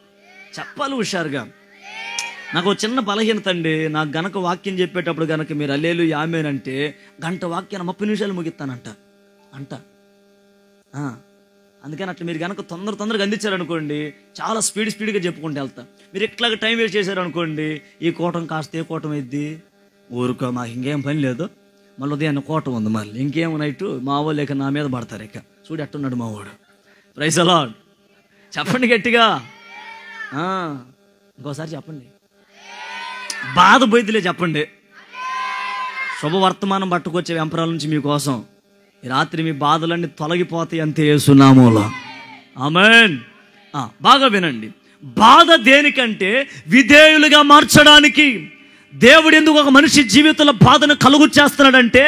చెప్పాలి హుషారుగా. నాకు చిన్న బలహీనత అండి. నాకు గనక వాక్యం చెప్పేటప్పుడు గనక మీరు హల్లెలూయా ఆమేన్ అంటే గంట వాక్యాన్ని 30 నిమిషాలు ముగిస్తానంట. అందుకని అట్లా మీరు కనుక తొందరగా అందించారనుకోండి, చాలా స్పీడ్గా చెప్పుకుంటూ వెళ్తా. మీరు ఎట్లాగా టైం వేస్ట్ చేశారనుకోండి, ఈ కూటం కాస్త ఏ కూటం అయింది ఊరుకో, మాకు ఇంకేం పని లేదు, మళ్ళీ ఉదయాన్నే కూటం ఉంది, మళ్ళీ ఇంకేం నైట్ మా వాళ్ళు ఇక నా మీద పడతారు. ఇక చూడు ఎట్టున్నాడు మా వాడు. Praise the Lord. చెప్పండి గట్టిగా. ఇంకోసారి చెప్పండి. బాధ పోయిద్దిలే చెప్పండి. శుభవర్తమానం పట్టుకొచ్చే వెంపరాల నుంచి మీకోసం ఈ రాత్రి మీ బాధలన్నీ తొలగిపోతాయి అంతే యేసు నామములో. ఆమేన్. బాగా వినండి. బాధ దేనికంటే విధేయులుగా మార్చడానికి. దేవుడు ఎందుకు ఒక మనిషి జీవితంలో బాధను కలుగు చేస్తున్నాడంటే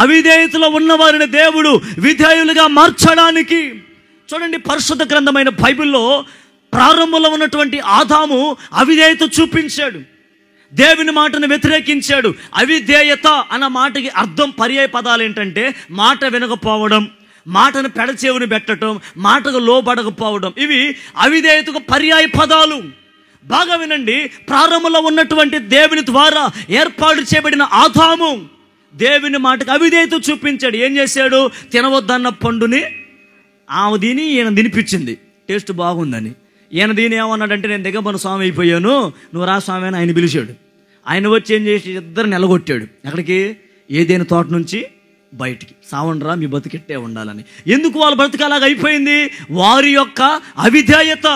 అవిధేయతలో ఉన్నవారిని దేవుడు విధేయులుగా మార్చడానికి. చూడండి, పరిశుద్ధ గ్రంథమైన బైబిల్లో ప్రారంభంలో ఉన్నటువంటి ఆదాము అవిధేయత చూపించాడు, దేవుని మాటను వ్యతిరేకించాడు. అవిధేయత అన్న మాటకి అర్థం పర్యాయ పదాలు ఏంటంటే మాట వినకపోవడం, మాటను పెడచెవుని పెట్టడం, మాటకు లోబడకపోవడం. ఇవి అవిధేయతకు పర్యాయ పదాలు. బాగా వినండి. ప్రారంభంలో ఉన్నటువంటి దేవుని ద్వారా ఏర్పాటు చేయబడిన ఆదాము దేవుని మాటకు అవిధేయత చూపించాడు. ఏం చేశాడు? తినవద్దన్న పండుని ఆమె తిని ఈయన తినిపించింది, టేస్ట్ బాగుందని. ఈయన దీని ఏమన్నాడంటే నేను దిగబను స్వామి అయిపోయాను, నువ్వు రా స్వామి అని ఆయన పిలిచాడు. ఆయన వచ్చి ఏం చేసి ఇద్దరు నిలగొట్టాడు. ఎక్కడికి? ఏదైనా తోట నుంచి బయటికి. సావండ్రా మీ బతికెట్టే ఉండాలని. ఎందుకు వాళ్ళ బతికేలాగా అయిపోయింది? వారి యొక్క అవిధేయత.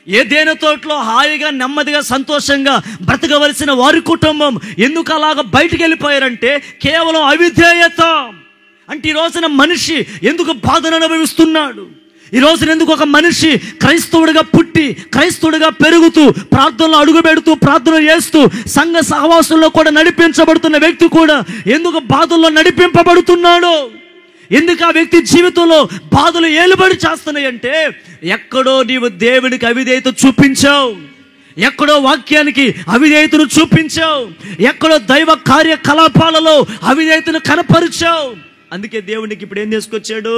ఏదైనా తోటలో హాయిగా నెమ్మదిగా సంతోషంగా బ్రతకవలసిన వారి కుటుంబం ఎందుకు అలాగ బయటికి వెళ్ళిపోయారంటే కేవలం అవిధేయత. అంటే ఈ రోజున మనిషి ఎందుకు బాధను అనుభవిస్తున్నాడు? ఈ రోజున ఎందుకు ఒక మనిషి క్రైస్తవుడిగా పుట్టి క్రైస్తవుడిగా పెరుగుతూ ప్రార్థనలో అడుగు పెడుతూ ప్రార్థన చేస్తూ సంఘ సహవాసంలో కూడా నడిపించబడుతున్న వ్యక్తి కూడా ఎందుకు బాధల్లో నడిపింపబడుతున్నాడు? ఎందుకు ఆ వ్యక్తి జీవితంలో బాధలు ఏలుబడి చేస్తున్నాయి అంటే ఎక్కడో నీవు దేవుడికి అవిధేయత చూపించావు, ఎక్కడో వాక్యానికి అవిధేయతను చూపించావు, ఎక్కడో దైవ కార్యకలాపాలలో అవిధేయతను కనపరిచావు. అందుకే దేవునికి ఇప్పుడు ఏం తీసుకొచ్చాడు?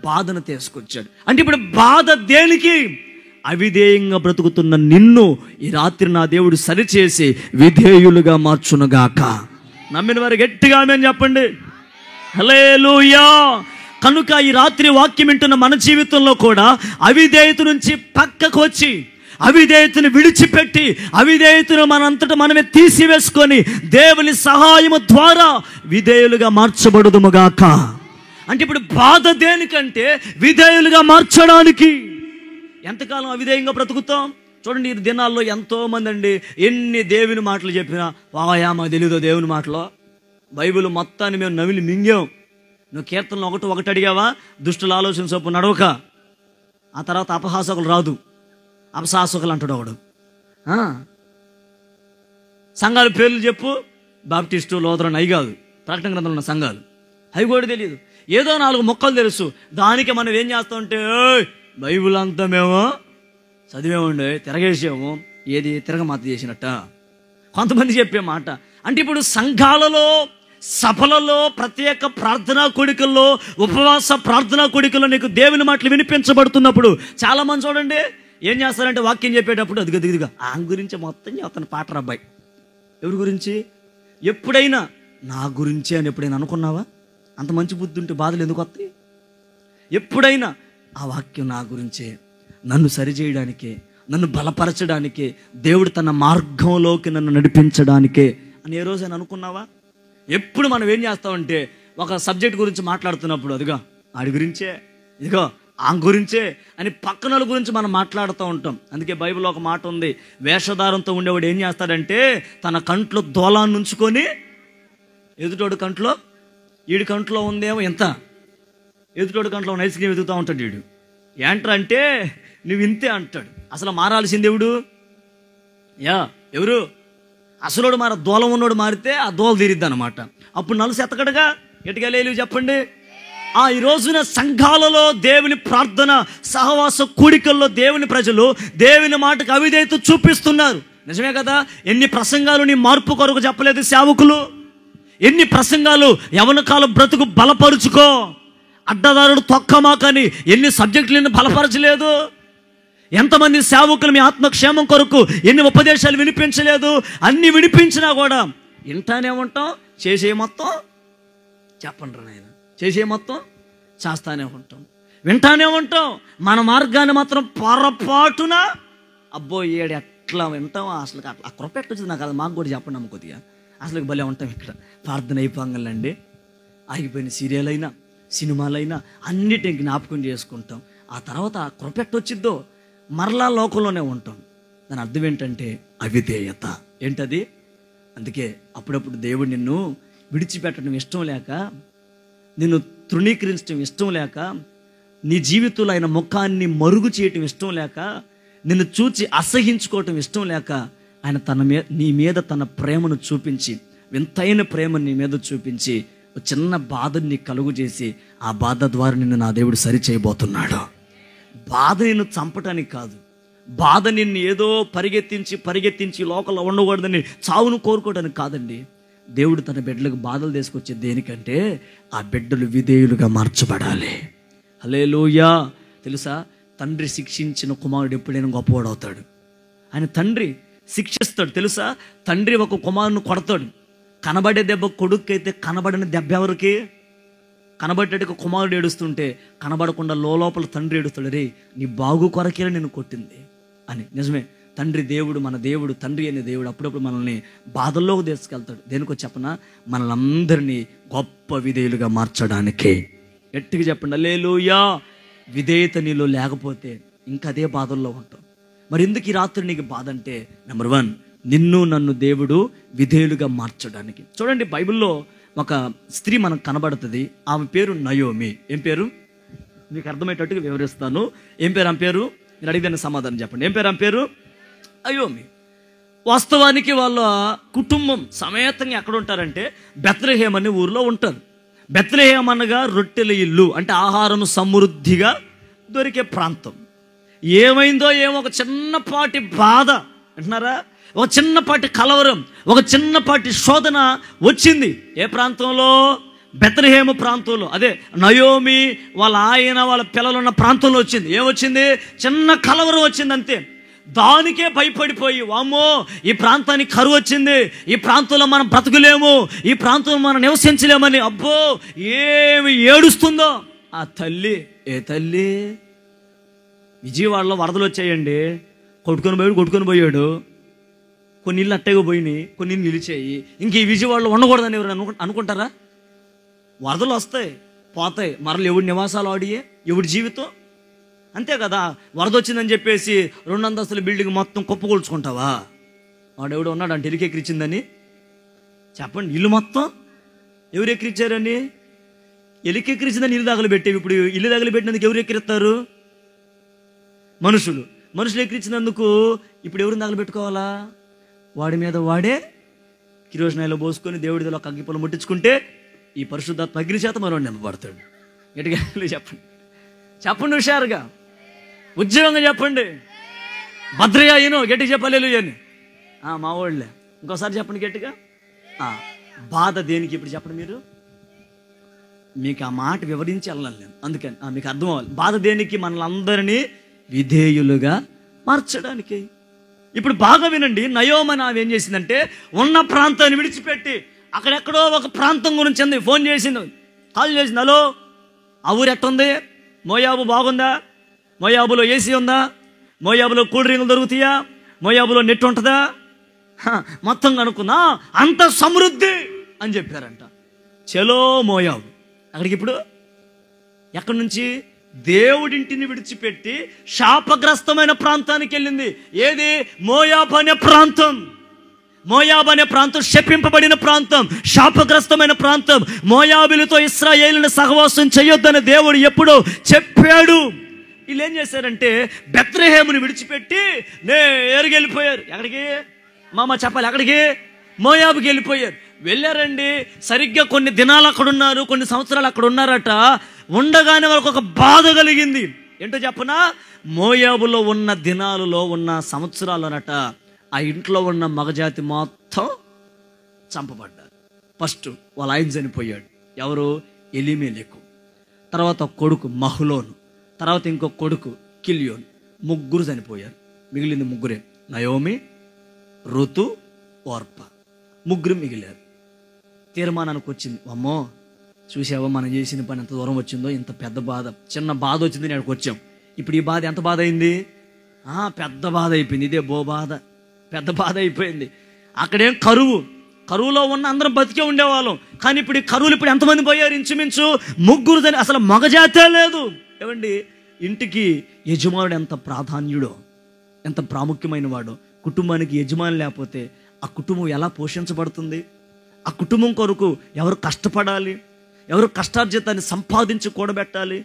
బాధను తీసుకొచ్చాడు. అంటే ఇప్పుడు బాధ దేనికి? అవిధేయంగా బ్రతుకుతున్న నిన్ను ఈ రాత్రి నా దేవుడు సరిచేసి విధేయులుగా మార్చునుగాక. నమ్మిన వారు గట్టిగా ఆమేన్ చెప్పండి. హల్లెలూయా. కనుక ఈ రాత్రి వాక్యం వింటున్న మన జీవితంలో కూడా అవిధేయత నుంచి పక్కకు వచ్చి అవిధేయతను విడిచిపెట్టి అవిధేయతను మనంతటా మనమే తీసివేసుకొని దేవుని సహాయము ద్వారా విధేయులుగా మార్చబడుదుముగాక. అంటే ఇప్పుడు బాధ దేనికంటే విధేయులుగా మార్చడానికి. ఎంతకాలం అవిధేయంగా బ్రతుకుతాం? చూడండి, ఈ దినాల్లో ఎంతోమంది అండి ఎన్ని దేవుని మాటలు చెప్పినా వాయా మాకు తెలీదో దేవుని మాటలో. బైబిల్ మొత్తాన్ని మేము నవిలి మింగాం. నువ్వు కీర్తనలు ఒకటి అడిగావా, దుష్టుల ఆలోచన చొప్పు నడవక. ఆ తర్వాత అపహాసకులు రాదు, అపహాసకులు అంటాడు ఒకడు. సంఘాల పేర్లు చెప్పు, బాప్టిస్టు, లోదరన్, అవి కాదు, ప్రకటన గ్రంథంలో ఉన్న సంఘాలు అవి కూడా తెలియదు. ఏదో 4 మొక్కలు తెలుసు. దానికి మనం ఏం చేస్తామంటే బైబిల్ అంతా మేము చదివేమండి, తిరగేసాము, ఏది తిరగమాత చేసినట్ట కొంతమంది చెప్పే మాట. అంటే ఇప్పుడు సంఘాలలో, సభలలో, ప్రత్యేక ప్రార్థనా కోడికల్లో, ఉపవాస ప్రార్థనా కోడికల్లో నీకు దేవుని మాటలు వినిపించబడుతున్నప్పుడు చాలామంది చూడండి ఏం చేస్తారంటే వాక్యం చెప్పేటప్పుడు అదిగదిగా ఆ గురించి మొత్తం చెప్తాను పాట రబ్బాయి. ఎవరి గురించి? ఎప్పుడైనా నా గురించి అని ఎప్పుడైనా అనుకున్నావా? అంత మంచి బుద్ధి ఉంటే బాధలు ఎందుకు వస్తాయి? ఎప్పుడైనా ఆ వాక్యం నా గురించే, నన్ను సరిచేయడానికే, నన్ను బలపరచడానికే, దేవుడు తన మార్గంలోకి నన్ను నడిపించడానికే అని ఏ రోజైనా అనుకున్నావా? ఎప్పుడు మనం ఏం చేస్తామంటే ఒక సబ్జెక్ట్ గురించి మాట్లాడుతున్నప్పుడు అదిగో ఆడి గురించే, ఇదిగో ఆ గురించే అని పక్కనల గురించి మనం మాట్లాడుతూ ఉంటాం. అందుకే బైబిల్లో ఒక మాట ఉంది, వేషధారంతో ఉండేవాడు ఏం చేస్తాడంటే తన కంట్లో దోలాన్ని ఉంచుకొని ఎదుటోడు కంట్లో, వీడి కంట్లో ఉందేమో ఎంత, ఎదుటోడు కంట్లో ఉన్న ఐస్ క్రీమ్ ఎదుగుతూ ఉంటాడు. వీడు ఏంట్రా అంటే నువ్వు ఇంతే అంటాడు. అసలు మారాల్సింది ఎవడు? ఎవరు? అసలోడు మార, దోలం ఉన్నోడు మారితే ఆ దోల తీరిద్ది అనమాట. అప్పుడు నలుసు ఎత్తకడగా ఎటుగా లేవు చెప్పండి. ఈ రోజున సంఘాలలో దేవుని ప్రార్థన సహవాస కూడికల్లో దేవుని ప్రజలు దేవుని మాటకు అవిధేయత చూపిస్తున్నారు. నిజమే కదా? ఎన్ని ప్రసంగాలు నీ మార్పు కొరకు చెప్పలేదు సేవకులు? ఎన్ని ప్రసంగాలు యవన కాలం బ్రతుకు బలపరుచుకో, అడ్డదారుడు తొక్కమాకని ఎన్ని సబ్జెక్టులను బలపరచలేదు? ఎంతమంది సేవకులు మీ ఆత్మక్షేమం కొరకు ఎన్ని ఉపదేశాలు వినిపించలేదు? అన్ని వినిపించినా కూడా వింటానే ఉంటాం, చేసే మొత్తం చెప్పండి నాయన, చేసే మొత్తం చేస్తానే ఉంటాం, వింటానే ఉంటాం. మన మార్గాన్ని మాత్రం పొరపాటున అబ్బో ఏడు ఎట్లా వింటాం, అసలు ఆ కృప ఎట్టొచ్చింది నాకు అది మాకు కూడా చెప్పండి అమ్మ కొద్దిగా. అసలు భలే ఉంటాం ఇక్కడ. ప్రార్థన అయిపోగలండి, ఆగిపోయిన సీరియల్ అయినా సినిమాలైనా అన్నిటిని జ్ఞాపకం చేసుకుంటాం. ఆ తర్వాత ఆ కృప ఎట్టొచ్చిద్దో మరలా లోకంలోనే ఉంటాం. దాని అర్థం ఏంటంటే అవిధేయత. ఏంటది? అందుకే అప్పుడప్పుడు దేవుడు నిన్ను విడిచిపెట్టడం ఇష్టం లేక, నిన్ను తృణీకరించడం ఇష్టం లేక, నీ జీవితంలో ఆయన ముఖాన్ని మరుగు చేయటం ఇష్టం లేక, నిన్ను చూచి అసహించుకోవటం ఇష్టం లేక ఆయన నీ మీద తన ప్రేమను చూపించి, వింతైన ప్రేమను నీ మీద చూపించి ఒక చిన్న బాధను నీకు కలుగు చేసి ఆ బాధ ద్వారా నిన్ను నా దేవుడు సరి చేయబోతున్నాడు. బాధ నిన్ను చంపటానికి కాదు, బాధ నిన్ను ఏదో పరిగెత్తించి లోకంలో ఉండకూడదని చావును కోరుకోవడానికి కాదండి. దేవుడు తన బిడ్డలకు బాధలు తీసుకొచ్చే దేనికంటే ఆ బిడ్డలు విధేయులుగా మార్చబడాలి. హల్లెలూయా. తెలుసా, తండ్రి శిక్షించిన కుమారుడు ఎప్పుడైనా గొప్పవాడు అవుతాడు. ఆయన తండ్రి శిక్షిస్తాడు. తెలుసా, తండ్రి ఒక కుమారుని కొడతాడు. కనబడే దెబ్బ కొడుకైతే కనబడిన దెబ్బ ఎవరికి? కనబడేట్టుగా కుమారుడు ఏడుస్తుంటే కనబడకుండా లోపల తండ్రి ఏడుస్తాడు, రే నీ బాగు కొరకే నేను కొట్టింది అని. నిజమే, తండ్రి దేవుడు, మన దేవుడు, తండ్రి అనే దేవుడు అప్పుడప్పుడు మనల్ని బాధల్లోకి తీసుకెళ్తాడు. దేనికో చెప్పనా? మనల్ని గొప్ప విధేయులుగా మార్చడానికే. గట్టిగా చెప్పండి హల్లెలూయా. విధేయత నీలో లేకపోతే ఇంకా అదే బాధల్లో ఉంటాం. మరి ఎందుకు ఈ రాత్రి నీకు బాధ అంటే, నెంబర్ 1, నిన్ను నన్ను దేవుడు విధేయులుగా మార్చడానికి. చూడండి, బైబిల్లో ఒక స్త్రీ మనకు కనబడుతుంది. ఆమె పేరు నయోమి. ఏం పేరు? మీకు అర్థమయ్యేటట్టుగా వివరిస్తాను. ఏం పేరు ఆమె పేరు? మీరు అడిగిన సమాధానం చెప్పండి. ఏం పేరు ఆమె పేరు? నయోమి. వాస్తవానికి వాళ్ళ కుటుంబం సమేతంగా ఎక్కడ ఉంటారంటే బెత్లెహేమ్ అనే ఊరిలో ఉంటారు. బెత్లెహేమ్ అనగా రొట్టెల ఇల్లు, అంటే ఆహారం సమృద్ధిగా దొరికే ప్రాంతం. ఏమైందో ఏమో, ఒక చిన్నపాటి బాధ అంటున్నారా, ఒక చిన్నపాటి కలవరం, ఒక చిన్నపాటి శోధన వచ్చింది. ఏ ప్రాంతంలో? బెత్లెహేము ప్రాంతంలో. అదే నయోమి వాళ్ళ ఆయన వాళ్ళ పిల్లలు ఉన్న ప్రాంతంలో వచ్చింది. ఏమొచ్చింది? చిన్న కలవరం వచ్చింది అంతే. దానికే భయపడిపోయి, వామ్మో ఈ ప్రాంతానికి కరువు వచ్చింది, ఈ ప్రాంతంలో మనం బ్రతకలేము, ఈ ప్రాంతంలో మనం నివసించలేమని అబ్బో ఏమి ఏడుస్తుందో ఆ తల్లి. ఏ తల్లి? విజయవాడలో వరదలు వచ్చాయండి, కొట్టుకొని పోయాడు. కొన్ని ఇళ్ళు అట్టగా పోయినాయి, కొన్ని ఇళ్ళు నిలిచాయి. ఇంక ఈ విజయవాడలో ఉండకూడదని ఎవరు అనుకుంటారా? వరదలు వస్తాయి పోతాయి, మరలు ఎవడి నివాసాలు ఆడియే, ఎవడి జీవితం అంతే కదా. వరద వచ్చిందని చెప్పేసి 2 అంతస్తుల బిల్డింగ్ మొత్తం కుప్పకూల్చుకుంటావా? వాడెవడో ఉన్నాడు అంటే ఇల్లుకి ఎక్కిరిచిందని చెప్పండి. ఇల్లు మొత్తం ఎవరు ఎక్కిరిచ్చారని? ఎలికి ఎక్కిరించిందని ఇల్లు తగలబెట్టేవి. ఇప్పుడు ఇల్లు తగలబెట్టినందుకు ఎవరు ఎక్కిరిస్తారు? మనుషులు ఎక్కిరించినందుకు ఇప్పుడు ఎవరిని తగలబెట్టుకోవాలా? వాడి మీద వాడే కిరోసినాయిలో పోసుకొని దేవుడిలో ఒక అగ్గిపుల్ల ముట్టించుకుంటే ఈ పరిశుద్ధాత్మ అగ్ని చేత మరో నింపబడతాడు. గట్టిగా చెప్పండి హుషారుగా, ఉద్యోగంగా చెప్పండి. భద్రయ్య ఈయన గట్టిగా చెప్పలేలు అని మా వాళ్ళే. ఇంకోసారి చెప్పండి గట్టిగా. బాధ దేనికి ఇప్పుడు చెప్పండి మీరు. మీకు ఆ మాట వివరించి వెళ్ళాలి నేను, అందుకని మీకు అర్థం అవ్వాలి. బాధ దేనికి? మనల్ని విధేయులుగా మార్చడానికి. ఇప్పుడు బాగా వినండి. నయోమ ఆమె ఏం చేసిందంటే ఉన్న ప్రాంతాన్ని విడిచిపెట్టి అక్కడెక్కడో ఒక ప్రాంతం గురించి ఫోన్ చేసింది, కాల్ చేసింది. హలో, ఆ ఊరు ఎట్టుంది? మోయాబు బాగుందా? మోయాబులో ఏసీ ఉందా? మోయాబులో కూల్ డ్రింకులు దొరుకుతాయా? మోయాబులో నెట్ ఉంటుందా? మొత్తం కనుక్కున్నా అంత సమృద్ధి అని చెప్పారంట. చలో మోయాబు. అక్కడికి ఇప్పుడు ఎక్కడి నుంచి? దేవుడింటిని విడిచిపెట్టి శాపగ్రస్తమైన ప్రాంతానికి వెళ్ళింది. ఏది? మోయాబు అనే ప్రాంతం. మోయాబు అనే ప్రాంతం శపింపబడిన ప్రాంతం, శాపగ్రస్తమైన ప్రాంతం. మోయాబులతో ఇశ్రాయేలుని సహవాసం చేయొద్దని దేవుడు ఎప్పుడో చెప్పాడు. వీళ్ళు ఏం చేశారంటే బెత్లెహేముని విడిచిపెట్టి నేరుగా వెళ్ళిపోయారు. ఎక్కడికి మామ చెప్పాలి? ఎక్కడికి? మోయాబుకి వెళ్ళిపోయారు. వెళ్ళారండి. సరిగ్గా కొన్ని దినాలు అక్కడ ఉన్నారు, కొన్ని సంవత్సరాలు అక్కడ ఉన్నారట. ఉండగానే వాళ్ళకు ఒక బాధ కలిగింది. ఏంటో చెప్పనా? మోయాబులో ఉన్న దినాలలో ఉన్న సంవత్సరాలనట ఆ ఇంట్లో ఉన్న మగజాతి మొత్తం చంపబడ్డారు. ఫస్ట్ వాళ్ళ ఆయన చనిపోయాడు. ఎవరు? ఎలీమెలెకు. తర్వాత ఒక కొడుకు మహ్లోను, తర్వాత ఇంకో కొడుకు కిల్యోను. ముగ్గురు చనిపోయారు. మిగిలింది ముగ్గురే, నయోమి, రుతు, ఓర్ప. ముగ్గురు మిగిలారు. తీర్మానానికి వచ్చింది, అమ్మో చూసావా మనం చేసిన పని ఎంత దూరం వచ్చిందో, ఇంత పెద్ద బాధ, చిన్న బాధ వచ్చింది నేను వచ్చాం. ఇప్పుడు ఈ బాధ ఎంత బాధ అయింది? పెద్ద బాధ అయిపోయింది. ఇదే బాధ, పెద్ద బాధ అయిపోయింది. అక్కడేం కరువులో ఉన్న అందరం బతికే ఉండేవాళ్ళం. కానీ ఇప్పుడు ఈ కరువులు ఇప్పుడు ఎంతమంది పోయారు? ఇంచుమించు ముగ్గురు. అసలు మగజాతే లేదు. ఏమండి, ఇంటికి యజమానుడు ఎంత ప్రాధాన్యుడో, ఎంత ప్రాముఖ్యమైన వాడో. కుటుంబానికి యజమాని లేకపోతే ఆ కుటుంబం ఎలా పోషించబడుతుంది? ఆ కుటుంబం కొరకు ఎవరు కష్టపడాలి? ఎవరు కష్టార్జితాన్ని సంపాదించి కూడబెట్టాలి?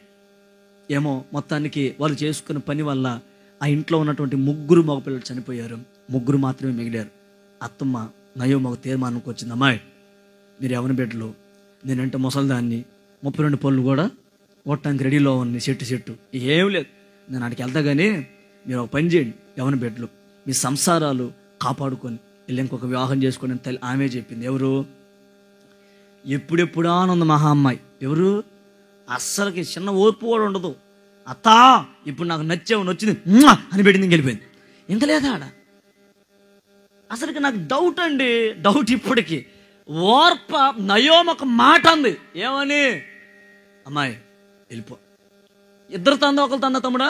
ఏమో మొత్తానికి వాళ్ళు చేసుకున్న పని వల్ల ఆ ఇంట్లో ఉన్నటువంటి ముగ్గురు మగపిల్లలు చనిపోయారు. ముగ్గురు మాత్రమే మిగిలారు. అత్తమ్మ నయోమ ఒక తీర్మానానికి వచ్చింది, అమ్మాయి మీరు ఎవరి బిడ్డలు? నేనంటే ముసలిదాన్ని, 32 పళ్ళు కూడా కొట్టడానికి రెడీలో ఉంది, చెట్టు ఏం లేదు. నేను అక్కడికి వెళ్తా కానీ మీరు ఒక పని చేయండి, ఎవరి బిడ్డలు మీ సంసారాలు కాపాడుకొని వెళ్ళి ఇంకొక వివాహం చేసుకొని తల్లి ఆమె చెప్పింది. ఎవరు? ఎప్పుడెప్పుడా ఉంది మహా అమ్మాయి. ఎవరు? అస్సలకి చిన్న ఓర్పు కూడా ఉండదు. అత్తా ఇప్పుడు నాకు నచ్చింది అని పెట్టింది, వెళ్ళిపోయింది. ఇంత లేదా ఆడ? అసలుకి నాకు డౌట్ అండి, డౌట్ ఇప్పటికి. ఓర్ప నయోమ ఒక మాట అంది, ఏమని? అమ్మాయి వెళ్ళిపో. ఇద్దరు తందా ఒకరు తందా? తమ్ముడా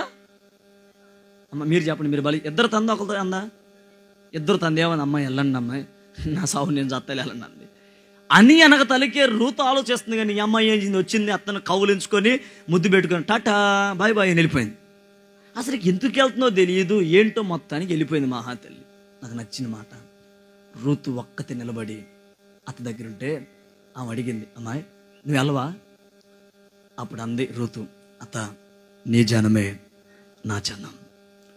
అమ్మ మీరు చెప్పండి, మీరు బలి. ఇద్దరు తందా ఒకరు అందా? ఇద్దరు తంది. ఏమని? అమ్మాయి వెళ్ళండి, అమ్మాయి నా సాగు నేను చత్తలే వెళ్ళండి అంది. అని అనక తలకే రూతు ఆలోచిస్తుంది. కానీ ఈ అమ్మాయి ఏం వచ్చింది, అతను కౌలించుకొని ముద్దు పెట్టుకొని టాటా బాయ్ బాయ్ అని వెళ్ళిపోయింది. అసలు ఎందుకు వెళ్తుందో తెలియదు, ఏంటో మొత్తానికి వెళ్ళిపోయింది మహాతల్లి. నాకు నచ్చిన మాట. రూతు ఒక్కతే నిలబడి అత్త దగ్గర ఉంటే ఆమె అడిగింది, అమ్మాయి నువ్వు వెళ్ళవా? అప్పుడు అంది రూతు, అత్త నీ జనమే నా జనం,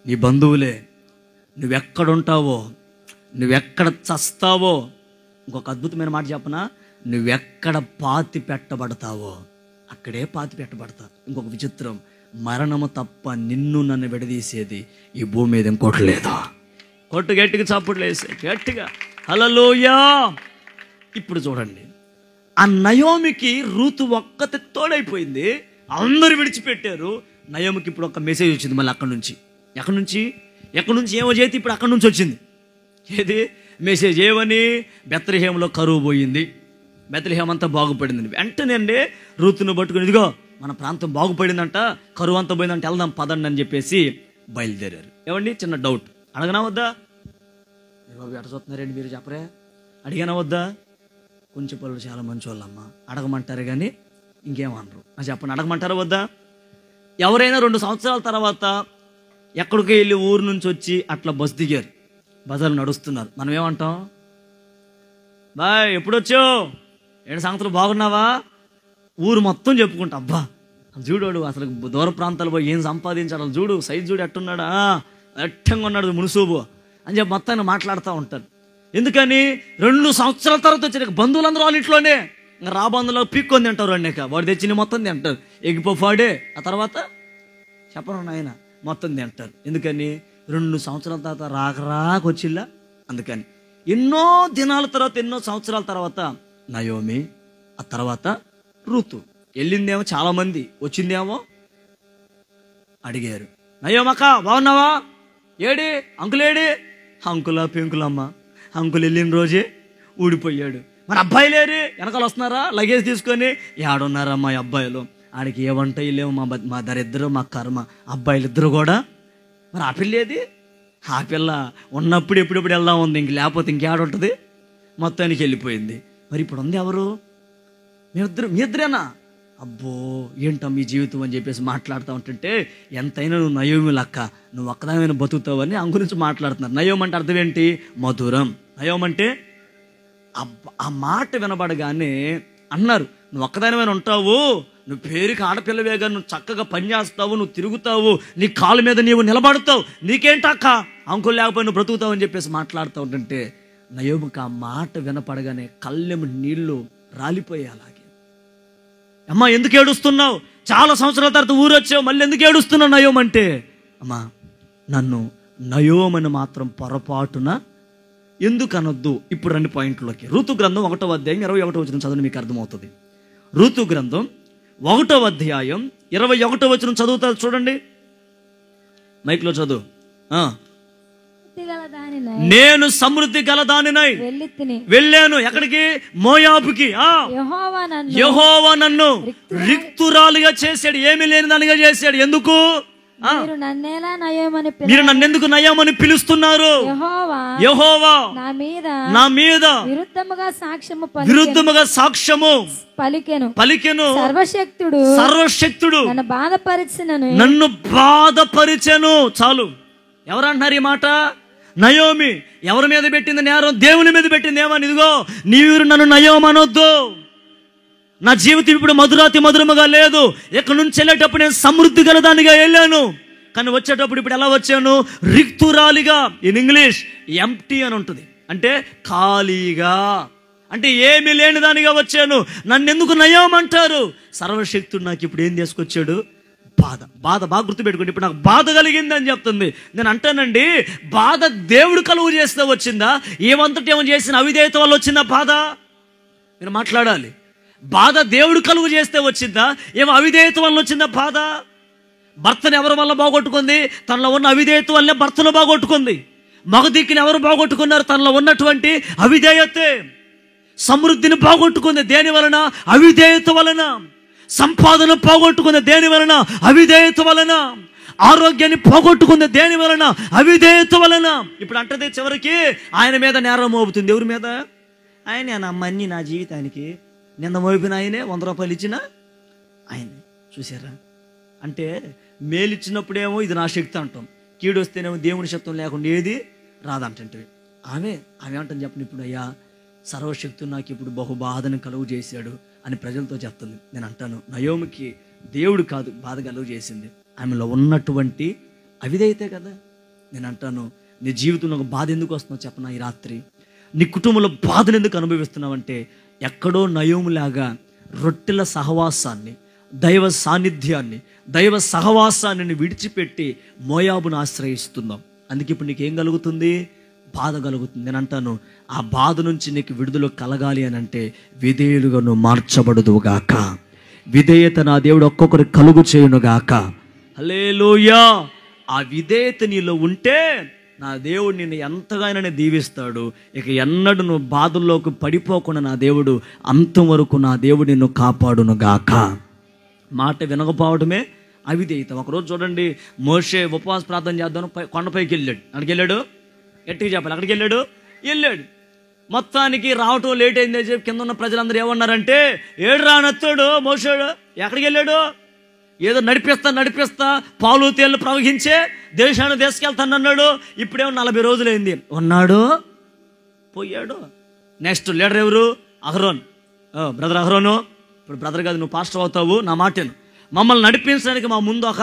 నీ బంధువులే, నువ్వెక్కడుంటావో, నువ్వెక్కడ చస్తావో, ఇంకొక అద్భుతమైన మాట చెప్పనా, నువ్వెక్కడ పాతి పెట్టబడతావో అక్కడే పాతి పెట్టబడతా. ఇంకొక విచిత్రం, మరణము తప్ప నిన్ను నన్ను విడదీసేది ఈ భూమి మీద ఇంకోటి లేదు. కొట్టు గట్టిగా చప్పుట్లు వేసే గట్టిగా హల్లెలూయా. ఇప్పుడు చూడండి, ఆ నయోమికి రూతు ఒక్కతే తోడైపోయింది. అందరూ విడిచిపెట్టారు. నయోమికి ఇప్పుడు ఒక మెసేజ్ వచ్చింది మళ్ళీ అక్కడి నుంచి. ఎక్కడి నుంచి ఏమో చేతి ఇప్పుడు అక్కడి నుంచి వచ్చింది. ఏది మెసేజ్? ఏమని? బెత్లెహేములో కరువు పోయింది, బెత్లెహేం అంతా బాగుపడింది. వెంటనే అండి రూతును పట్టుకుని, ఇదిగో మన ప్రాంతం బాగుపడిందంట, కరువు అంతా పోయిందంటే వెళ్దాం పదండి అని చెప్పేసి బయలుదేరారు. ఏమండి చిన్న డౌట్, అడగనా వద్దా? బాబు ఎట చూస్తున్నారండి మీరు, చెప్పరే? అడిగానా వద్దా? కొంచెం పనులు చాలా మంచి వాళ్ళమ్మా, అడగమంటారు కానీ ఇంకేమనరు. చెప్పండి, అడగమంటారా వద్దా? ఎవరైనా 2 సంవత్సరాల తర్వాత ఎక్కడికి వెళ్ళి ఊరు నుంచి వచ్చి అట్లా బస్ దిగారు, బజార్లు నడుస్తున్నారు, మనం ఏమంటాం? బాయ్ ఎప్పుడు వచ్చావు, 7 సంవత్సరాలు బాగున్నావా? ఊరు మొత్తం చెప్పుకుంటా, అబ్బా చూడోడు అసలు దూర ప్రాంతాలు పోయి ఏం సంపాదించాడు, చూడు సైజు చూడు ఎట్టున్నాడా, ఎట్టంగా ఉన్నాడు మునుసూబు అని చెప్పి మొత్తాన్ని మాట్లాడుతూ ఉంటారు. ఎందుకని 2 సంవత్సరాల తర్వాత వచ్చారు బంధువులందరూ వాళ్ళ ఇంట్లోనే. ఇంకా రా బంధువులో పీక్కొని తింటారు అన్నాక, వాడు తెచ్చిన మొత్తం తింటారు. ఎగిపోఫాడే ఆ తర్వాత చెప్పను ఆయన మొత్తం తింటారు. ఎందుకని 2 సంవత్సరాల తర్వాత రాకొచ్చిల్లా. అందుకని ఎన్నో దినాల తర్వాత, ఎన్నో సంవత్సరాల తర్వాత నయోమి, ఆ తర్వాత ఋతు. వెళ్ళిందేమో చాలామంది, వచ్చిందేమో అడిగారు, నయోమక్క బాగున్నావా, ఏడి అంకులేడి, అంకులా పెంకులమ్మ, అంకులు వెళ్ళిన రోజే ఊడిపోయాడు. మరి అబ్బాయిలు ఏరి వెనకాల వస్తున్నారా లగేజ్ తీసుకొని, ఏడున్నారా మా అబ్బాయిలు, ఆడికి ఏ వంట లేవు, మా దరిద్దరు మా కర్మ, అబ్బాయిలు ఇద్దరు కూడా. మరి ఆ పిల్ల ఏది, ఆ పిల్ల ఉన్నప్పుడు ఎప్పుడెప్పుడు వెళ్దాం ఉంది, ఇంక లేకపోతే ఇంకేడుంటుంది, మొత్తానికి వెళ్ళిపోయింది. మరి ఇప్పుడు ఉంది ఎవరు, మీ ఇద్దరేనా, అబ్బో ఏంటో మీ జీవితం అని చెప్పేసి మాట్లాడుతూ ఉంటుంటే, ఎంతైనా నువ్వు నయోమి లక్క, నువ్వు ఒక్కదాని బతుకుతావని ఆ గురించి మాట్లాడుతున్నారు. నయోం అంటే అర్థం ఏంటి, మధురం. నయోం అంటే ఆ మాట వినబడగానే అన్నారు, నువ్వు ఒక్కదానివైనా ఉంటావు, నువ్వు పేరుకి ఆడపిల్లవేగా, నువ్వు చక్కగా పని చేస్తావు, నువ్వు తిరుగుతావు, నీ కాళ్ళ మీద నీవు నిలబడతావు, నీకేంటక్క అంకులు లేకపోయి నువ్వు బ్రతుకుతావు అని చెప్పేసి మాట్లాడుతూ ఉంటుంటే, నయోమికి ఆ మాట వినపడగానే కళ్ళెము నీళ్లు రాలిపోయాయి. అలాగే అమ్మా ఎందుకు ఏడుస్తున్నావు, చాలా సంవత్సరాల తర్వాత ఊరు వచ్చావు, మళ్ళీ ఎందుకు ఏడుస్తున్నావు నయోం అంటే, అమ్మా నన్ను నయోమని మాత్రం పొరపాటున ఎందుకు అనొద్దు. ఇప్పుడు 2 పాయింట్లోకి. ఋతు గ్రంథం 1వ అధ్యాయం 21వ వచనం చదువు, మీకు అర్థమవుతుంది. ఋతు గ్రంథం 1వ అధ్యాయం 21వ వచనం చదువుతారు చూడండి, మైక్లో చదువు. నేను సమృద్ధి గల దానినై వెళ్ళాను, ఎక్కడికి, మోయాబుకి. యెహోవా నన్ను రిక్తురాలుగా చేశాడు, ఏమీ లేని దానిగా చేశాడు. ఎందుకు, మీరు నన్నెందుకు నయోమని పిలుస్తున్నారు, యెహోవా నా మీద విరుద్ధముగా సాక్ష్యము పలికెను, సర్వశక్తుడు నన్ను బాధపరిచెను. చాలు, ఎవరంటున్నారు ఈ మాట, నయోమి. ఎవరి మీద పెట్టింది నేరం, దేవుని మీద పెట్టింది. ఏమని, ఇదిగో నీవు నన్ను నయోమి అనొద్దు, నా జీవితం ఇప్పుడు మధురాతి మధురముగా లేదు, ఇక్కడ నుంచి వెళ్ళేటప్పుడు నేను సమృద్ధి గలదానిగా వెళ్ళాను, కానీ వచ్చేటప్పుడు ఇప్పుడు ఎలా వచ్చాను, రిక్తురాలిగా. ఇన్ ఇంగ్లీష్ ఎంప్టీ అని ఉంటుంది, అంటే ఖాళీగా, అంటే ఏమీ లేని దానిగా వచ్చాను. నన్ను ఎందుకు నయోమి అంటారు, సర్వశక్తుడు నాకు ఇప్పుడు ఏం తీసుకొచ్చాడు, బాధ. బాగా గుర్తుపెట్టుకోండి, ఇప్పుడు నాకు బాధ కలిగింది అని చెప్తుంది. నేను అంటానండి, బాధ దేవుడు కలుగు చేస్తే వచ్చిందా, ఏమంతటి ఏమో చేసిన అవిధేయత వల్ల వచ్చిందా బాధ, మీరు మాట్లాడాలి. బాధ దేవుడు కలుగు చేస్తే వచ్చిందా, ఏమో అవిధేయత వల్ల వచ్చిందా బాధ. భర్తను ఎవరి వల్ల బాగొట్టుకుంది, తనలో ఉన్న అవిధేయత వల్లే భర్తను బాగొట్టుకుంది. మగదిక్కుని ఎవరు బాగొట్టుకున్నారు, తనలో ఉన్నటువంటి అవిధేయతే. సమృద్ధిని బాగొట్టుకుంది దేని వలన, అవిధేయత వలన. సంపాదన పోగొట్టుకుంది దేని వలన, అవిధేయత వలన. ఆరోగ్యాన్ని పోగొట్టుకుంది దేని వలన, అవిధేయత వలన. ఇప్పుడు అంటది చివరికి ఆయన మీద నేరం మోపుతుంది. ఎవరి మీద, ఆయన నా మన్ని నా జీవితానికి నిన్న మోపిన ఆయనే, 100 రూపాయలు ఇచ్చిన ఆయనే. చూసారా, అంటే మేలు ఇచ్చినప్పుడేమో ఇది నా శక్తి అంటాం, కీడు వస్తేనేమో దేవుని శక్తం లేకుండా ఏది రాదంటే ఆమె అంటుంది. చెప్పండి ఇప్పుడు, అయ్యా సర్వశక్తుడు నాకు ఇప్పుడు బహు బాధను కలుగు చేశాడు అని ప్రజలతో చెప్తుంది. నేను అంటాను, నయోమికి దేవుడు కాదు బాధ కలుగు చేసింది, ఆమెలో ఉన్నటువంటి అవిధేయతే కదా. నేను అంటాను, నీ జీవితంలో ఒక బాధ ఎందుకు వస్తుందో చెప్పనా, ఈ రాత్రి నీ కుటుంబంలో బాధను ఎందుకు అనుభవిస్తున్నావంటే, ఎక్కడో నయోములాగా రొట్టెల సహవాసాన్ని, దైవ సాన్నిధ్యాన్ని, దైవ సహవాసాన్ని విడిచిపెట్టి మోయాబును ఆశ్రయిస్తున్నాం. అందుకే ఇప్పుడు నీకేం కలుగుతుంది, బాధ కలుగుతుంది. నేను అంటాను, ఆ బాధ నుంచి నీకు విడుదల కలగాలి అని అంటే విధేయులుగా నువ్వు మార్చబడదువుగాక. విధేయత నా దేవుడు ఒక్కొక్కరు కలుగు చేయునుగాక. హల్లెలూయా. ఆ విధేయత నీలో ఉంటే నా దేవుడు నిన్ను ఎంతగానో దీవిస్తాడు. ఇక ఎన్నడూ నువ్వు బాధల్లోకి పడిపోకుండా నా దేవుడు అంతం వరకు నా దేవుడు నిన్ను కాపాడునుగాక. మాట వినకపోవడమే అవిధేయత. ఒకరోజు చూడండి, మోషే ఉపవాస ప్రార్థన చేద్దాం కొండపైకి వెళ్ళాడు. అక్కడికి వెళ్ళాడు, గట్టిగా చెప్పాలి, అక్కడికి వెళ్ళాడు. మొత్తానికి రావటం లేట్ అయిందని చెప్పి కింద ఉన్న ప్రజలందరూ ఏమన్నారంటే, ఏడు రానత్తాడు మోషేడు, ఎక్కడికి వెళ్ళాడు, ఏదో నడిపిస్తా పాలు తేళ్లు ప్రవహించే దేశాన్ని తీసుకెళ్తానన్నాడు. ఇప్పుడేమో 40 రోజులైంది, ఉన్నాడు పోయాడు. నెక్స్ట్ లీడర్ ఎవరు, అహరోన్, బ్రదర్ అహరోను ఇప్పుడు బ్రదర్ కాదు, నువ్వు పాస్టర్ అవుతావు, నా మాటను. మమ్మల్ని నడిపించడానికి మా ముందు ఒక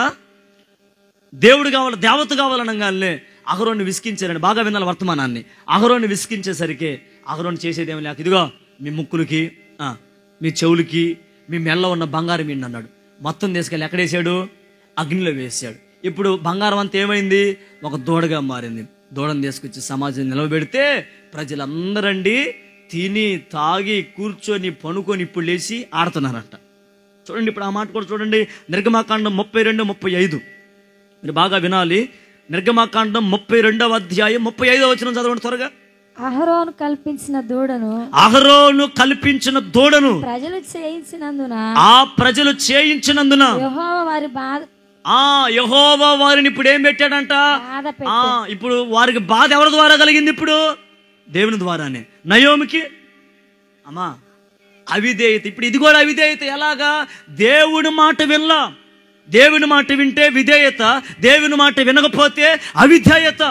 దేవుడు కావాలి, దేవత కావాలనగానే అహరోన్ని విసికించారండి. బాగా వినాలి వర్తమానాన్ని. అహరోన్ని విసికించేసరికి అహరోన్ చేసేదేమి లేక, ఇదిగో మీ ముక్కులకి, మీ చెవులకి, మీ మెల్ల ఉన్న బంగారం ఏంటి అన్నాడు. మొత్తం తీసుకెళ్ళి ఎక్కడేసాడు? అగ్నిలో వేసాడు. ఇప్పుడు బంగారం అంతా ఏమైంది? ఒక దూడగా మారింది. దూడను తీసుకొచ్చి సమాజం నిలవబెడితే ప్రజలందరండి తిని తాగి కూర్చొని పనుకొని ఇప్పుడు లేచి ఆడుతున్నారంట. చూడండి, ఇప్పుడు ఆ మాట కూడా చూడండి. నిర్గమాకాండం 32-35 మీరు బాగా వినాలి. నిర్గమాకాండం 32వ అధ్యాయం 35వ వచనం చదవండి త్వరగా. అహరోను కల్పించిన దూడను ప్రజలు చేయించినందున యెహోవా వారిని ఇప్పుడు ఏం పెట్టాడంట? ఇప్పుడు వారికి బాధ ఎవరి ద్వారా కలిగింది? ఇప్పుడు దేవుని ద్వారానే. నయోమికి అమ్మా అవిధేయత. ఇప్పుడు ఇది కూడా అవిధేయత. ఎలాగా? దేవుని మాట వినలా. దేవుని మాట వింటే విధేయత, దేవుని మాట వినకపోతే అవిధేయత.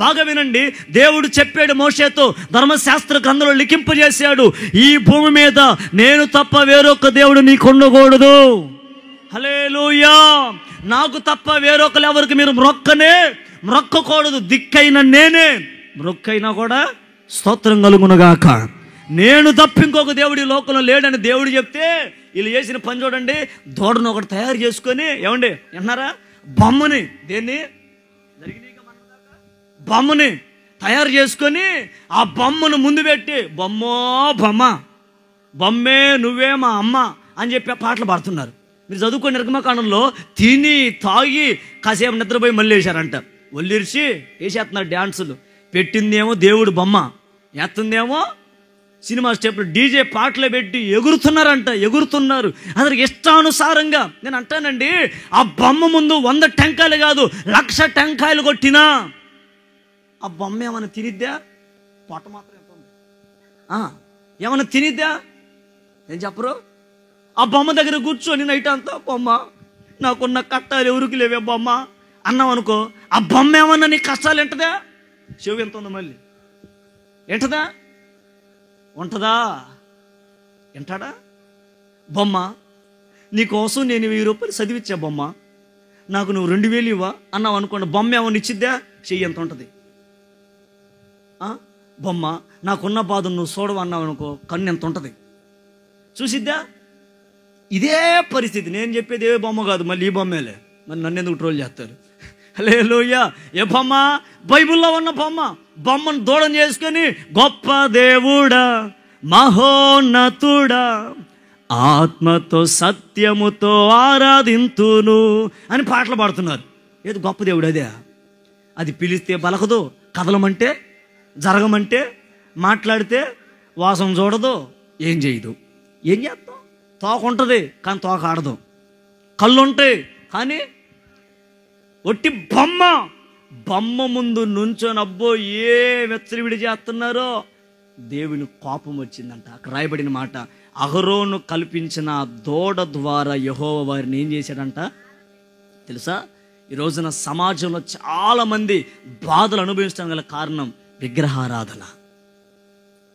బాగా వినండి. దేవుడు చెప్పాడు మోషేతో, ధర్మశాస్త్ర గ్రంథంలో లిఖింపజేశాడు, ఈ భూమి మీద నేను తప్ప వేరొక దేవుడు నీకు ఉండకూడదు. హల్లెలూయా. నాకు తప్ప వేరొకరు ఎవరికి మీరు మ్రొక్కకూడదు. దిక్కైన నేనే, మ్రొక్కైనా కూడా స్తోత్రం కలుగునుగాక. నేను తప్ప ఇంకొక దేవుడు ఈ లోకంలో లేడని దేవుడు చెప్తే వీళ్ళు చేసిన పని చూడండి. దూడను ఒకటి తయారు చేసుకొని, ఏమండి విన్నారా, బొమ్మని, దేన్ని బొమ్మని తయారు చేసుకొని ఆ బొమ్మను ముందు పెట్టి, బొమ్మే నువ్వే మా అమ్మ అని చెప్పి పాటలు పాడుతున్నారు. మీరు చదువుకునే నిర్గమకాండంలో తిని తాగి కాసేపు నిద్రపోయి మళ్ళీ వేశారంట. ఒళ్ళిరిచి వేసేస్తున్నారు డ్యాన్సులు. పెట్టిందేమో దేవుడు బొమ్మ, ఎత్తుందేమో సినిమా స్టెప్లు, డీజే పాటలు పెట్టి ఎగురుతున్నారు అందరికి ఇష్టానుసారంగా. నేను అంటానండి, ఆ బొమ్మ ముందు 100 టెంకాయలు కాదు 1,00,000 టెంకాయలు కొట్టినా ఆ బొమ్మ ఏమైనా తినిద్దా? పొట్ట మాత్రం ఎంత ఉంది, ఏమైనా తినిద్దా? ఏం చెప్పరు? ఆ బొమ్మ దగ్గర కూర్చొని నైట్ అంతా, బొమ్మ నాకున్న కట్టాలు ఎవరికి లేవే బొమ్మ అన్నాం అనుకో, ఆ బొమ్మ ఏమన్నా నీ కష్టాలు ఎంటదా? చెవి ఎంత ఉంది మళ్ళీ ఎంటదా? ఉంటుందా? ఎంటాడా? బొమ్మ నీకోసం నేను 1000 రూపాయలు చదివిచ్చా బొమ్మ, నాకు నువ్వు 2000 ఇవ్వా అన్నావు అనుకోండి, బొమ్మ ఏమన్నా ఇచ్చిద్దా? చెయ్యి ఎంత ఉంటుంది? బొమ్మ నాకున్న బాధను నువ్వు చూడవు అన్నావు అనుకో, కన్ను ఎంత ఉంటుంది? చూసిద్దా? ఇదే పరిస్థితి. నేను చెప్పేది ఏ బొమ్మ కాదు, మళ్ళీ ఈ బొమ్మేలే. మరి నన్ను ఎందుకు ట్రోల్ చేస్తారు? హల్లెలూయా. ఏ బొమ్మ? బైబిల్లో ఉన్న బొమ్మను దూడం చేసుకొని, గొప్ప దేవుడా, మహోన్నతుడా, ఆత్మతో సత్యముతో ఆరాధింతును అని పాటలు పాడుతున్నారు. ఏది గొప్ప దేవుడు? అదే. అది పిలిస్తే పలకదు, కదలమంటే జరగమంటే, మాట్లాడితే వాసం చూడదు, ఏం చేయదు. ఏం చేస్తాం? తోక ఉంటుంది కానీ తోక ఆడదు, కళ్ళు ఉంటాయి కానీ ఒట్టి బొమ్మ ముందు నుంచొని అబ్బో ఏ వెచ్చరివిడి చేస్తున్నారో దేవుని కోపం వచ్చిందంట. అక్కడ రాయబడిన మాట, అహరోను కల్పించిన దూడ ద్వారా యెహోవా వారిని ఏం చేశాడంట తెలుసా? ఈ రోజున సమాజంలో చాలామంది బాధలు అనుభవించడం గల కారణం విగ్రహారాధన.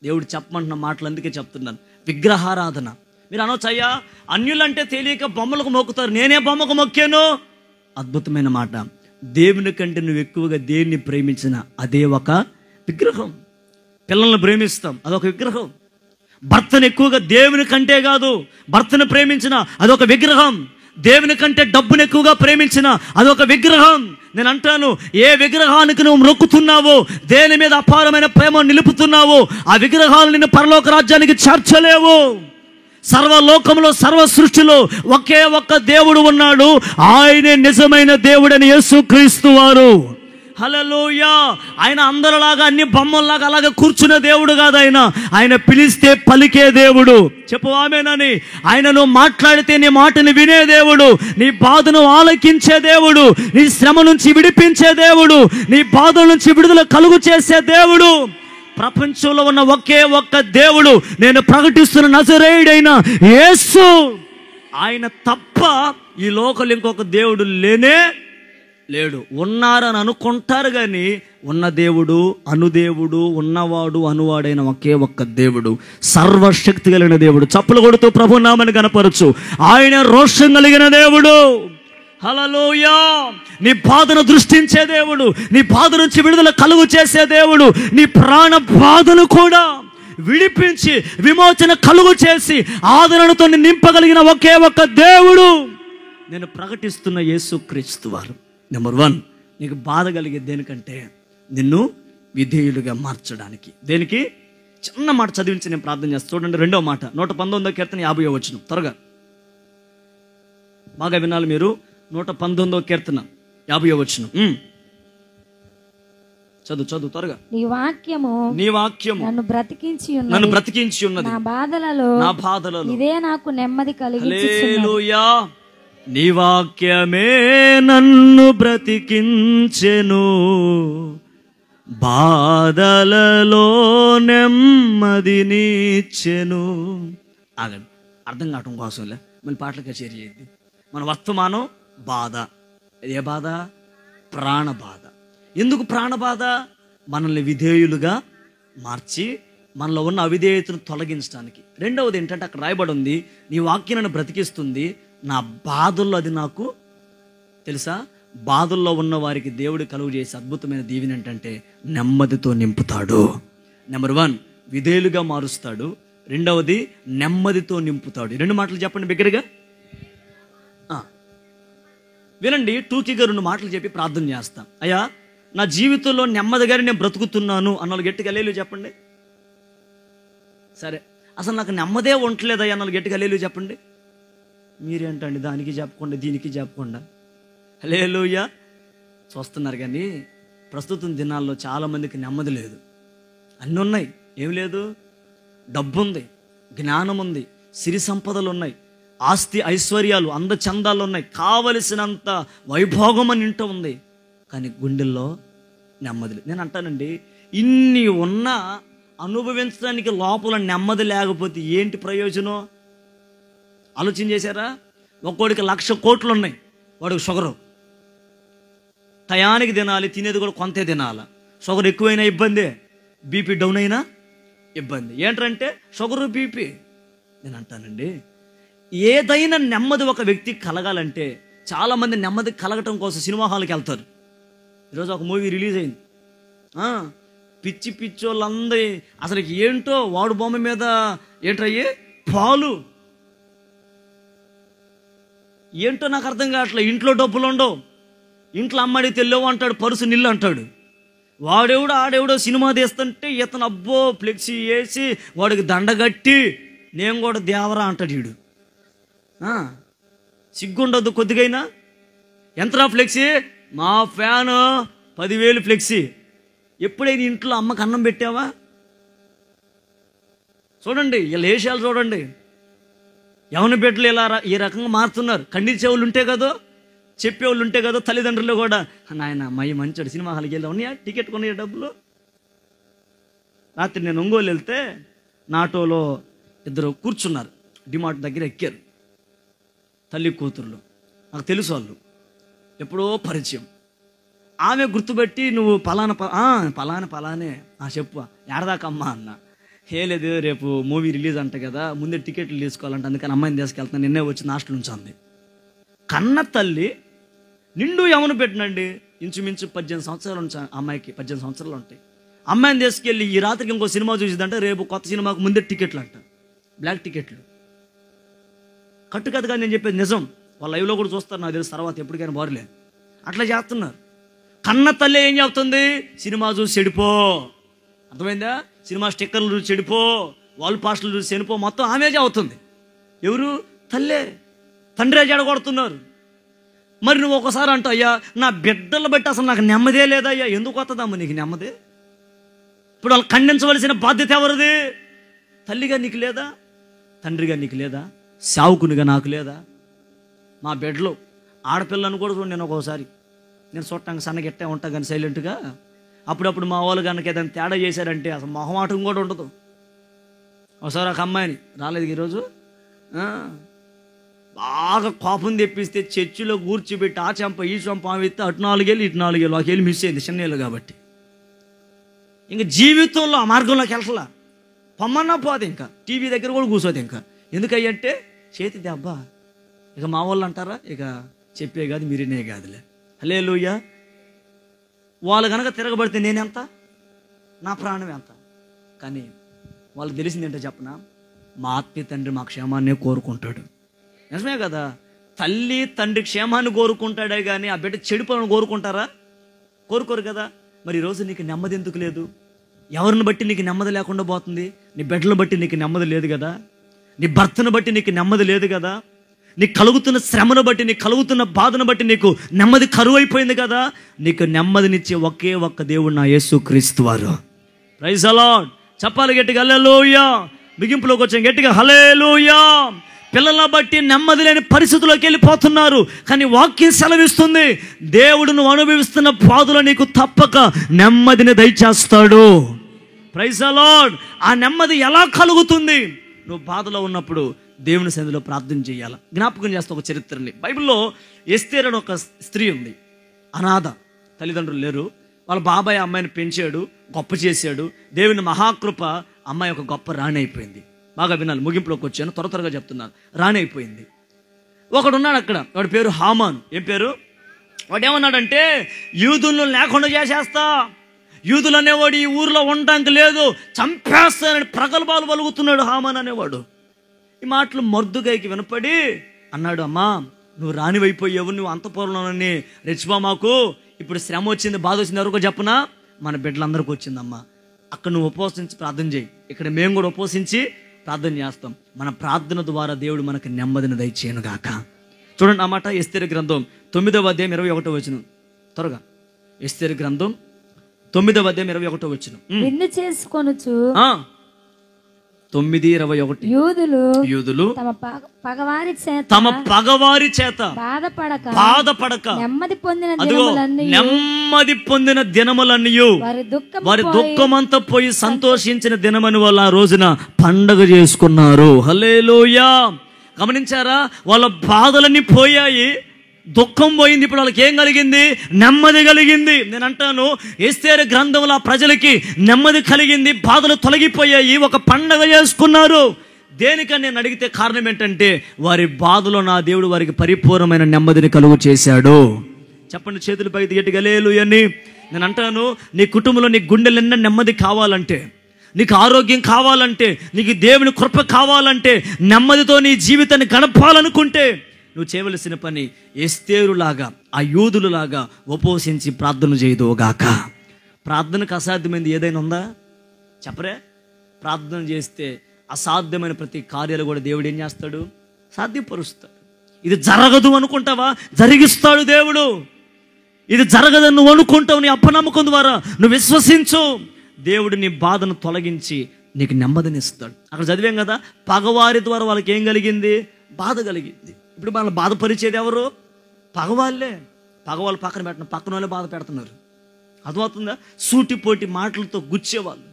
దేవుడు చెప్పమంటున్న మాటలు అందుకే చెప్తున్నాను, విగ్రహారాధన. మీరు అనొచ్చయ్యా, అన్యులంటే తెలియక బొమ్మలకు మొక్కుతారు, నేనే బొమ్మకు మొక్కాను. అద్భుతమైన మాట. దేవుని కంటే నువ్వు ఎక్కువగా దేన్ని ప్రేమించిన అదే ఒక విగ్రహం. పిల్లల్ని ప్రేమిస్తాం, అదొక విగ్రహం. భర్తను ఎక్కువగా దేవుని కంటే కాదు భర్తను ప్రేమించిన అదొక విగ్రహం. దేవుని కంటే డబ్బును ఎక్కువగా ప్రేమించిన అదొక విగ్రహం. నేను అంటాను, ఏ విగ్రహానికి నువ్వు మొక్కుతున్నావో, దేని మీద అపారమైన ప్రేమ నిలుపుతున్నావో, ఆ విగ్రహాలు నిన్ను పరలోక రాజ్యానికి చేర్చలేవు. సర్వలోకంలో సర్వ సృష్టిలో ఒకే ఒక్క దేవుడు ఉన్నాడు, ఆయనే నిజమైన దేవుడని యేసుక్రీస్తు వారు. హల్లెలూయా. ఆయన అందరిలాగా అన్ని బొమ్మల్లాగా అలాగే కూర్చునే దేవుడు కాదు. ఆయన పిలిస్తే పలికే దేవుడు. చెప్పు ఆమేనని. ఆయన నువ్వు మాట్లాడితే నీ మాటను వినే దేవుడు, నీ బాధను ఆలకించే దేవుడు, నీ శ్రమ నుంచి విడిపించే దేవుడు, నీ బాధల నుంచి విడుదల కలుగు చేసే దేవుడు. ప్రపంచంలో ఉన్న ఒకే ఒక్క దేవుడు నేను ప్రకటిస్తున్న నజరేయుడైన యేసు. ఆయన తప్ప ఈ లోకంలో ఇంకొక దేవుడు లేనే లేడు. ఉన్నారని అనుకుంటారు కానీ ఉన్న దేవుడు, అనుదేవుడు, ఉన్నవాడు అనువాడైన ఒకే ఒక్క దేవుడు, సర్వశక్తి కలిగిన దేవుడు. చప్పులు కొడుతూ ప్రభు నామని కనపరచు. ఆయన రోషం కలిగిన దేవుడు. హల్లెలూయా. నీ బాధను దృష్టించే దేవుడు, నీ బాధ నుంచి విడుదల కలుగు చేసే దేవుడు, నీ ప్రాణ బాధను కూడా విడిపించి విమోచన కలుగు చేసి ఆదరణతో నింపగలిగిన ఒకే ఒక్క దేవుడు నేను ప్రకటిస్తున్న యేసుక్రీస్తు వారు. నెంబర్ 1, నీకు బాధ కలిగేది దేనికంటే నిన్ను విధేయులుగా మార్చడానికి. దేనికి? చిన్న మాట చదివించి నేను ప్రార్థన చేస్తాను. చూడండి, 2వ మాట 119వ కీర్తన 50వ వచనం. త్వరగా బాగా వినాలి మీరు. 119వ కీర్తన 50వ వచనం. చదువు త్వరగా. నీ వాక్యము నన్ను బ్రతికించి ఉన్నది. నా బాధలలో ఇదే నాకు నెమ్మది కలిగించుచున్నది. హల్లెలూయా. నీ వాక్యమే నన్ను బ్రతికించెను, బాధలలో నెమ్మదినిచ్చెను. ఆగండి, అర్థం కావటం కోసంలే మళ్ళీ పాటలు కచేరీ చేయండి. మన వర్తమానం బాధ. ఏ బాధ? ప్రాణ బాధ. ఎందుకు ప్రాణ బాధ? మనల్ని విధేయులుగా మార్చి మనలో ఉన్న అవిధేయతను తొలగించడానికి. 2వది ఏంటంటే అక్కడ రాయబడి ఉంది, నీ వాక్యం నన్ను బ్రతికిస్తుంది, నా బాధల్లో అది నాకు తెలుసా. బాధల్లో ఉన్న వారికి దేవుడు కలుగు చేసే అద్భుతమైన దీవెన ఏంటంటే నెమ్మదితో నింపుతాడు. నెంబర్ 1, విధేయులుగా మారుస్తాడు. 2వది నెమ్మదితో నింపుతాడు. 2 మాటలు చెప్పండి బిగ్గరగా. వినండి, టూకీగా 2 మాటలు చెప్పి ప్రార్థన చేస్తాం. అయ్యా, నా జీవితంలో నెమ్మదిగానే నేను బ్రతుకుతున్నాను అన్నోళ్ళు గట్టిగా హల్లెలూయా చెప్పండి. సరే, అసలు నాకు నెమ్మదే ఉండలేదయ్యా అన్నోళ్ళు గట్టిగా హల్లెలూయా చెప్పండి. మీరేంటండి దానికి చెప్పకుండా దీనికి చెప్పకుండా హల్లెలూయా చూస్తున్నారు. కానీ ప్రస్తుతం దినాల్లో చాలామందికి నెమ్మది లేదు. అన్నీ ఉన్నాయి, ఏం లేదు? డబ్బు ఉంది, జ్ఞానం ఉంది, సిరి సంపదలు ఉన్నాయి, ఆస్తి ఐశ్వర్యాలు అందచందాలు ఉన్నాయి, కావలసినంత వైభోగం అని ఇంట ఉంది. కానీ గుండెల్లో నెమ్మది లేదు. నేను అంటానండి, ఇన్ని ఉన్నా అనుభవించడానికి లోపల నెమ్మది లేకపోతే ఏంటి ప్రయోజనం? ఆలోచన చేశారా? ఒక్కోడికి 1,00,000 కోట్లు ఉన్నాయి, వాడికి షుగరు. టయానికి తినాలి, తినేది కూడా కొంతే తినాలి. షుగర్ ఎక్కువైనా ఇబ్బందే, బీపీ డౌన్ అయినా ఇబ్బంది. ఏంటంటే షుగరు, బీపీ. నేను అంటానండి, ఏదైనా నెమ్మది ఒక వ్యక్తికి కలగాలంటే చాలామంది నెమ్మది కలగటం కోసం సినిమా హాల్కి వెళ్తారు. ఈరోజు ఒక మూవీ రిలీజ్ అయింది. పిచ్చి వాళ్ళందరి అసలు ఏంటో వాడు బొమ్మ మీద ఏంటయ్యే పాలు ఏంటో నాకు అర్థం కావట్లేదు. ఇంట్లో డబ్బులు ఉండవు, ఇంట్లో అమ్మడి తెల్లవు అంటాడు, పరుసు నిల్లు అంటాడు. వాడెవడో ఆడెవడో సినిమా తీస్తుంటే ఇతను అబ్బో ఫ్లెక్సీ వేసి వాడికి దండగట్టి నేను కూడా దేవరా అంటాడు. వీడు సిగ్గుండదు కొద్దిగైనా. ఎంతరా ఫ్లెక్సీ? మా ఫ్యాను 10,000 ఫ్లెక్సీ. ఎప్పుడైనా ఇంట్లో అమ్మకు అన్నం పెట్టావా? చూడండి వీళ్ళ ఏషాలు చూడండి. యవన బిడ్డలు ఇలా ఈ రకంగా మారుతున్నారు. ఖండించేవాళ్ళు ఉంటే కదా, చెప్పేవాళ్ళు ఉంటే కదా, తల్లిదండ్రులు కూడా నాయన అమ్మాయి మంచోడు, సినిమా హాల్కి వెళ్దాం, ఉన్నాయా టికెట్ కొనే డబ్బులు. రాత్రి నేను ఒంగోలు వెళ్తే నా ఆటోలో 2 కూర్చున్నారు, డిమార్ట్ దగ్గర ఎక్కారు, తల్లి కూతుర్లు. నాకు తెలుసు, వాళ్ళు ఎప్పుడో పరిచయం. ఆమె గుర్తుపెట్టి నువ్వు పలానే చెప్పు ఏడదాకమ్మా అన్న. లేదు, రేపు మూవీ రిలీజ్ అంట కదా, ముందే టికెట్లు తీసుకోవాలంట, అందుకని అమ్మాయిని తీసుకెళ్తాను, నిన్నే వచ్చి హాస్టల్ నుంచి అంది. కన్న తల్లి నిండు యవన పెట్టినండి, ఇంచుమించు 18 సంవత్సరాలు ఉంటాయి అమ్మాయికి, 18 సంవత్సరాలు ఉంటాయి. అమ్మాయిని తీసుకెళ్ళి ఈ రాత్రికి ఇంకో సినిమా చూసిందంటే రేపు కొత్త సినిమాకు ముందే టికెట్లు అంట, బ్లాక్ టికెట్లు. కట్టు కథగా నేను చెప్పేది నిజం. వాళ్ళ లైవ్లో కూడా చూస్తారు, నాకు తెలుసు, తర్వాత ఎప్పటికైనా బారులే. అట్లా చేస్తున్నారు. కన్న తల్లి ఏం చెప్తుంది? సినిమా చూసి చెడిపో, అర్థమైందా? సినిమా స్టిక్కర్లు చూసి చెడిపో, వాల్ పాస్టర్లు చూసి చెడిపో, మొత్తం ఆమె చెబుతుంది. ఎవరు? తల్లే. తండ్రే చెడగొడుతున్నారు. మరి నువ్వు ఒకసారి అంటావు, అయ్యా నా బిడ్డలు బట్టి అసలు నాకు నెమ్మదే లేదయ్యా. ఎందుకు వస్తుందమ్మా నీకు నెమ్మది? ఇప్పుడు వాళ్ళు ఖండించవలసిన బాధ్యత ఎవరిది? తల్లిగా నీకు లేదా? తండ్రిగా నీకు లేదా? సావుకునిగా నాకు లేదా? మా బిడ్డలు ఆడపిల్లను కూడా చూడండి. నేను ఒక్కోసారి నేను చూడటానికి సన్నగెట్టే ఉంటా కానీ సైలెంట్గా, అప్పుడప్పుడు మా వాళ్ళు కనుక ఏదైనా తేడా చేశారంటే అసలు మొహమాటం కూడా ఉండదు. ఒకసారి ఒక అమ్మాయిని రాలేదు ఈరోజు, బాగా కోపం తెప్పిస్తే చర్చిలో కూర్చోబెట్టి ఆ చెంప ఈ చెంప ఆమె ఎత్తే అటు 4 ఏళ్ళు ఇటు 4 ఏళ్ళు 1 ఏళ్ళు మిస్ అయింది చిన్నేళ్ళు కాబట్టి. ఇంకా జీవితంలో ఆ మార్గంలోకి వెళ్ళలా, పొమ్మన్నా పోదు, ఇంకా టీవీ దగ్గర కూడా కూర్చోదు. ఇంకా ఎందుకయ్యంటే చేతి దెబ్బ. ఇక మా వాళ్ళు అంటారా, ఇక చెప్పే కాదు మీరేనే కాదులే. హల్లెలూయా. వాళ్ళు కనుక తిరగబడితే నేనెంత, నా ప్రాణం ఎంత. కానీ వాళ్ళకి తెలిసింది ఏంటో చెప్పనా, మా ఆత్మీయ తండ్రి మా క్షేమాన్నే కోరుకుంటాడు. నిజమే కదా, తల్లి తండ్రి క్షేమాన్ని కోరుకుంటాడే కానీ ఆ బిడ్డ చెడిపోవాలని కోరుకుంటారా? కోరుకోరు కదా. మరి ఈరోజు నీకు నెమ్మది ఎందుకు లేదు? ఎవరిని బట్టి నీకు నెమ్మది లేకుండా పోతుంది? నీ బిడ్డలను బట్టి నీకు నెమ్మది లేదు కదా, నీ భర్తను బట్టి నీకు నెమ్మది లేదు కదా, నీకు కలుగుతున్న శ్రమను బట్టి, నీకు కలుగుతున్న బాధను బట్టి నీకు నెమ్మది కరువు అయిపోయింది కదా. నీకు నెమ్మదినిచ్చే ఒకే ఒక్క దేవుడు నా యేసుక్రీస్తు వారు. Praise the Lord. చెప్పాలి గట్టిగా హల్లెలూయా. బిగింపులోకి వచ్చాం గట్టిగా హల్లెలూయా. పిల్లల బట్టి నెమ్మది లేని పరిస్థితుల్లోకి వెళ్ళిపోతున్నారు. కానీ వాక్యం సెలవిస్తుంది, దేవుడు నువ్వు అనుభవిస్తున్న బాధలో నీకు తప్పక నెమ్మదిని దయచేస్తాడు. Praise the lord. ఆ నెమ్మది ఎలా కలుగుతుంది? నువ్వు బాధలో ఉన్నప్పుడు దేవుని సన్నిధిలో ప్రార్థన చేయాలి. జ్ఞాపకం చేస్తా ఒక చరిత్రని. బైబిల్లో ఎస్తేర్ అని ఒక స్త్రీ ఉంది, అనాథ, తల్లిదండ్రులు లేరు. వాళ్ళ బాబాయ్ అమ్మాయిని పెంచాడు, గొప్ప చేశాడు. దేవుని మహాకృప, అమ్మాయి ఒక గొప్ప రాణి అయిపోయింది. బాగా వినాలి, ముగింపులోకి వచ్చాను, త్వరగా చెప్తున్నాను. రాణి అయిపోయింది. ఒకడు ఉన్నాడు అక్కడ, వాడి పేరు హామాను. ఏం పేరు? వాడు ఏమన్నాడంటే, యూదులను లేకుండా చేసేస్తా, యూదులు అనేవాడు ఈ ఊరిలో ఉండడానికి లేదు, చంపేస్తానని ప్రగల్భాలు పలుకుతున్నాడు హామాన్ అనేవాడు. ఈ మాటలు మొర్దుగైకి వినపడి అన్నాడు, అమ్మా నువ్వు రానివైపోయావు, నువ్వు అంతఃపురంలోనని రెచ్చిపో మాకు, ఇప్పుడు శ్రమ వచ్చింది, బాధ వచ్చింది, ఎవరికో చెప్పనా? మన బిడ్డలందరికీ వచ్చిందమ్మా. అక్కడ నువ్వు ఉపవసించి ప్రార్థన చేయి, ఇక్కడ మేము కూడా ఉపవసించి ప్రార్థన చేస్తాం. మన ప్రార్థన ద్వారా దేవుడు మనకు నెమ్మదిని దయచేయను గాక. చూడండి ఆ మాట, ఎస్తేరు గ్రంథం 9వ అధ్యాయం 21వ వచనం. త్వరగా ఎస్తేరు గ్రంథం 9వ అధ్యాయం 21వ వచనం. విందు చేసుకొనుచు 9:21 యూదులు తమ పగవారి చేత బాధపడక నెమ్మది పొందిన దినములన్నయు వారి దుఃఖమంతా పోయి సంతోషించిన దినమని వాళ్ళు ఆ రోజున పండగ చేసుకున్నారు. హల్లెలూయా. గమనించారా? వాళ్ళ బాధలన్నీ పోయాయి, దుఃఖం పోయింది. ఇప్పుడు వాళ్ళకి ఏం కలిగింది? నెమ్మది కలిగింది. నేను అంటాను, ఎస్తేరు గ్రంథంలో ప్రజలకి నెమ్మది కలిగింది, బాధలు తొలగిపోయాయి, ఒక పండగ చేసుకున్నారు. దేనికని నేను అడిగితే కారణం ఏంటంటే, వారి బాధలో నా దేవుడు వారికి పరిపూర్ణమైన నెమ్మదిని కలుగు చేశాడు. చెప్పండి చేతులు పైకి గట్టిగా హల్లెలూయా అని. నేను అంటాను, నీ కుటుంబంలో నీ గుండెలు నిండా నెమ్మది కావాలంటే, నీకు ఆరోగ్యం కావాలంటే, నీకు దేవుని కృప కావాలంటే, నెమ్మదితో నీ జీవితాన్ని గడపాలనుకుంటే నువ్వు చేయవలసిన పని ఎస్తేరులాగా, ఆ యూదులులాగా ఉపవసించి ప్రార్థన చేయదుగాక. ప్రార్థనకు అసాధ్యమైంది ఏదైనా ఉందా? చెప్పరే. ప్రార్థన చేస్తే అసాధ్యమైన ప్రతి కార్యాలు కూడా దేవుడు ఏం చేస్తాడు? సాధ్యపరుస్తాడు. ఇది జరగదు అనుకుంటావా? జరిగిస్తాడు దేవుడు. ఇది జరగదని నువ్వు అనుకుంటావు, నీ అపనమ్మకం ద్వారా నువ్వు విశ్వసించు, దేవుడు నీ బాధను తొలగించి నీకు నెమ్మదినిస్తాడు. అక్కడ చదివాం కదా, పగవారి ద్వారా వాళ్ళకి ఏం కలిగింది? బాధ కలిగింది. ఇప్పుడు మనల్ని బాధపరిచేది ఎవరు? పగవాళ్ళే. పగవాళ్ళు పక్కన పెట్టిన పక్కన వాళ్ళే బాధ పెడుతున్నారు. అర్థమవుతుందా? సూటిపోటి మాటలతో గుచ్చేవాళ్ళు,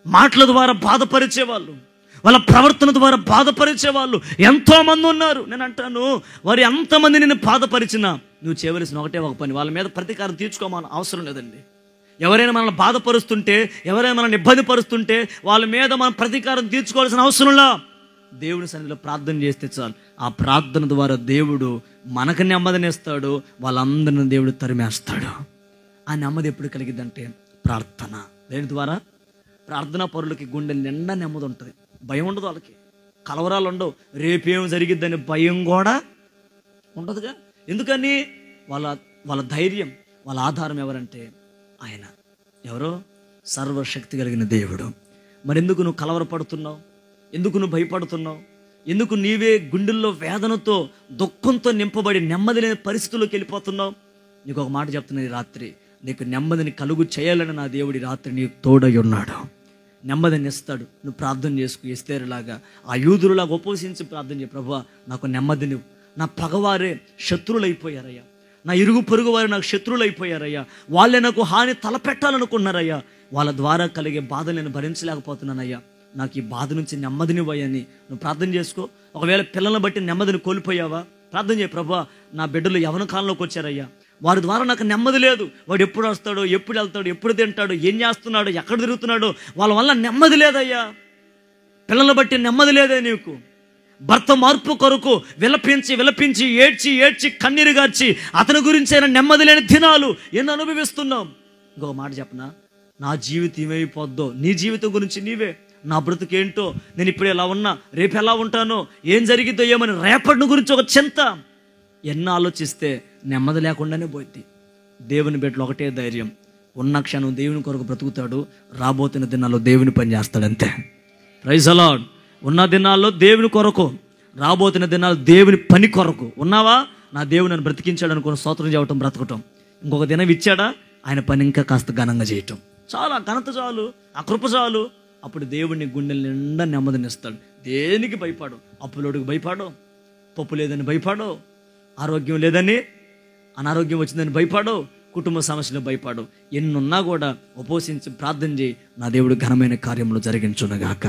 మాటల ద్వారా బాధపరిచేవాళ్ళు, వాళ్ళ ప్రవర్తన ద్వారా బాధపరిచేవాళ్ళు ఎంతోమంది ఉన్నారు. నేను అంటాను, వారు ఎంతమంది నిన్ను బాధపరిచినా నువ్వు చేయవలసిన ఒకటే ఒక పని, వాళ్ళ మీద ప్రతీకారం తీర్చుకోమని అవసరం లేదండి. ఎవరైనా మనల్ని బాధపరుస్తుంటే, ఎవరైనా మనల్ని ఇబ్బంది పరుస్తుంటే వాళ్ళ మీద మనం ప్రతీకారం తీర్చుకోవాల్సిన అవసరంలా దేవుని సన్నిధిలో ప్రార్థన చేస్తే చాలు. ఆ ప్రార్థన ద్వారా దేవుడు మనకు నెమ్మదినిస్తాడు, వాళ్ళందరిని దేవుడు తరిమేస్తాడు. ఆ నెమ్మది ఎప్పుడు కలిగిద్దంటే ప్రార్థన. దేని ద్వారా? ప్రార్థనా పరులకి గుండె నిండా నెమ్మది ఉంటుంది, భయం ఉండదు, వాళ్ళకి కలవరాలు ఉండవు, రేపేం జరిగిద్దని భయం కూడా ఉండదుగా. ఎందుకని? వాళ్ళ ధైర్యం, వాళ్ళ ఆధారం ఎవరంటే ఆయన. ఎవరో? సర్వశక్తి కలిగిన దేవుడు. మరెందుకు నువ్వు కలవరపడుతున్నావు? ఎందుకు నువ్వు భయపడుతున్నావు? ఎందుకు నీవే గుండెల్లో వేదనతో దుఃఖంతో నింపబడి నెమ్మది లేని పరిస్థితుల్లోకి వెళ్ళిపోతున్నావు? నీకు ఒక మాట చెప్తున్నా, ఈ రాత్రి నీకు నెమ్మదిని కలుగు చేయాలని నా దేవుడి రాత్రి నీకు తోడై ఉన్నాడు. నెమ్మదిని ఇస్తాడు. నువ్వు ప్రార్థన చేసుకు, ఎస్తేరులాగా, ఆ యూదులాగా ఉపవసించి ప్రార్థన చేయ. ప్రభువా నాకు నెమ్మదిని, నా పగవారే శత్రువులు అయిపోయారయ్యా, నా ఇరుగు పొరుగు వారు నాకు శత్రువులు అయిపోయారయ్యా, వాళ్ళే నాకు హాని తలపెట్టాలనుకున్నారయ్యా, వాళ్ళ ద్వారా కలిగే బాధ నేను భరించలేకపోతున్నానయ్యా, నాకు ఈ బాధ నుంచి నెమ్మదినివ్వయని నువ్వు ప్రార్థన చేసుకో. ఒకవేళ పిల్లలను బట్టి నెమ్మదిని కోల్పోయావా? ప్రార్థన చేయి, ప్రభువా నా బిడ్డలు యవ్వన కాలంలోకి వచ్చారయ్యా, వారి ద్వారా నాకు నెమ్మది లేదు. వాడు ఎప్పుడు వస్తాడో, ఎప్పుడు వెళ్తాడో, ఎప్పుడు తింటాడో, ఏం చేస్తున్నాడో, ఎక్కడ తిరుగుతున్నాడో, వాళ్ళ వల్ల నెమ్మది లేదయ్యా. పిల్లలను బట్టి నెమ్మది లేదే నీకు. భర్త మార్పు కొరకు విలపించి విలపించి ఏడ్చి ఏడ్చి కన్నీరు గార్చి అతని గురించి అయినా నెమ్మది లేని దినాలు ఎన్ని అనుభవిస్తున్నాం. ఇంకొక మాట చెప్పనా, నా జీవితం ఏమైపోద్దో, నీ జీవితం గురించి నీవే. నా బ్రతుకేంటో, నేను ఇప్పుడు ఎలా ఉన్నా, రేపు ఎలా ఉంటానో, ఏం జరిగిద్దో ఏమని రేపటి గురించి ఒక చింత. ఎన్ని ఆలోచిస్తే నెమ్మది లేకుండానే పోయింది. దేవుని బిడ్డలు ఒకటే ధైర్యం, ఉన్న క్షణం దేవుని కొరకు బ్రతుకుతాడు, రాబోతున్న దినాల్లో దేవుని పని చేస్తాడు, అంతే. Praise the Lord. ఉన్న దినాల్లో దేవుని కొరకు, రాబోతున్న దినాలు దేవుని పని కొరకు. ఉన్నావా? నా దేవుని నన్ను బ్రతికించాడు అనుకుని స్తోత్రం చేయటం, బ్రతకటం. ఇంకొక దినం ఇచ్చాడా, ఆయన పని ఇంకా కాస్త ఘనంగా చేయటం. చాలా ఘనత చాలు, ఆ కృప చాలు. అప్పుడు దేవుడిని గుండెల నిండా నెమ్మదినిస్తాడు. దేనికి భయపడు, అప్పులోడికి భయపడు, పప్పు లేదని భయపడు, ఆరోగ్యం లేదని, అనారోగ్యం వచ్చిందని భయపడు, కుటుంబ సమస్యలు భయపడు. ఎన్నున్నా కూడా ఉపవసించి ప్రార్థన చేయి, నా దేవుడు ఘనమైన కార్యములు జరిగించునుగాక.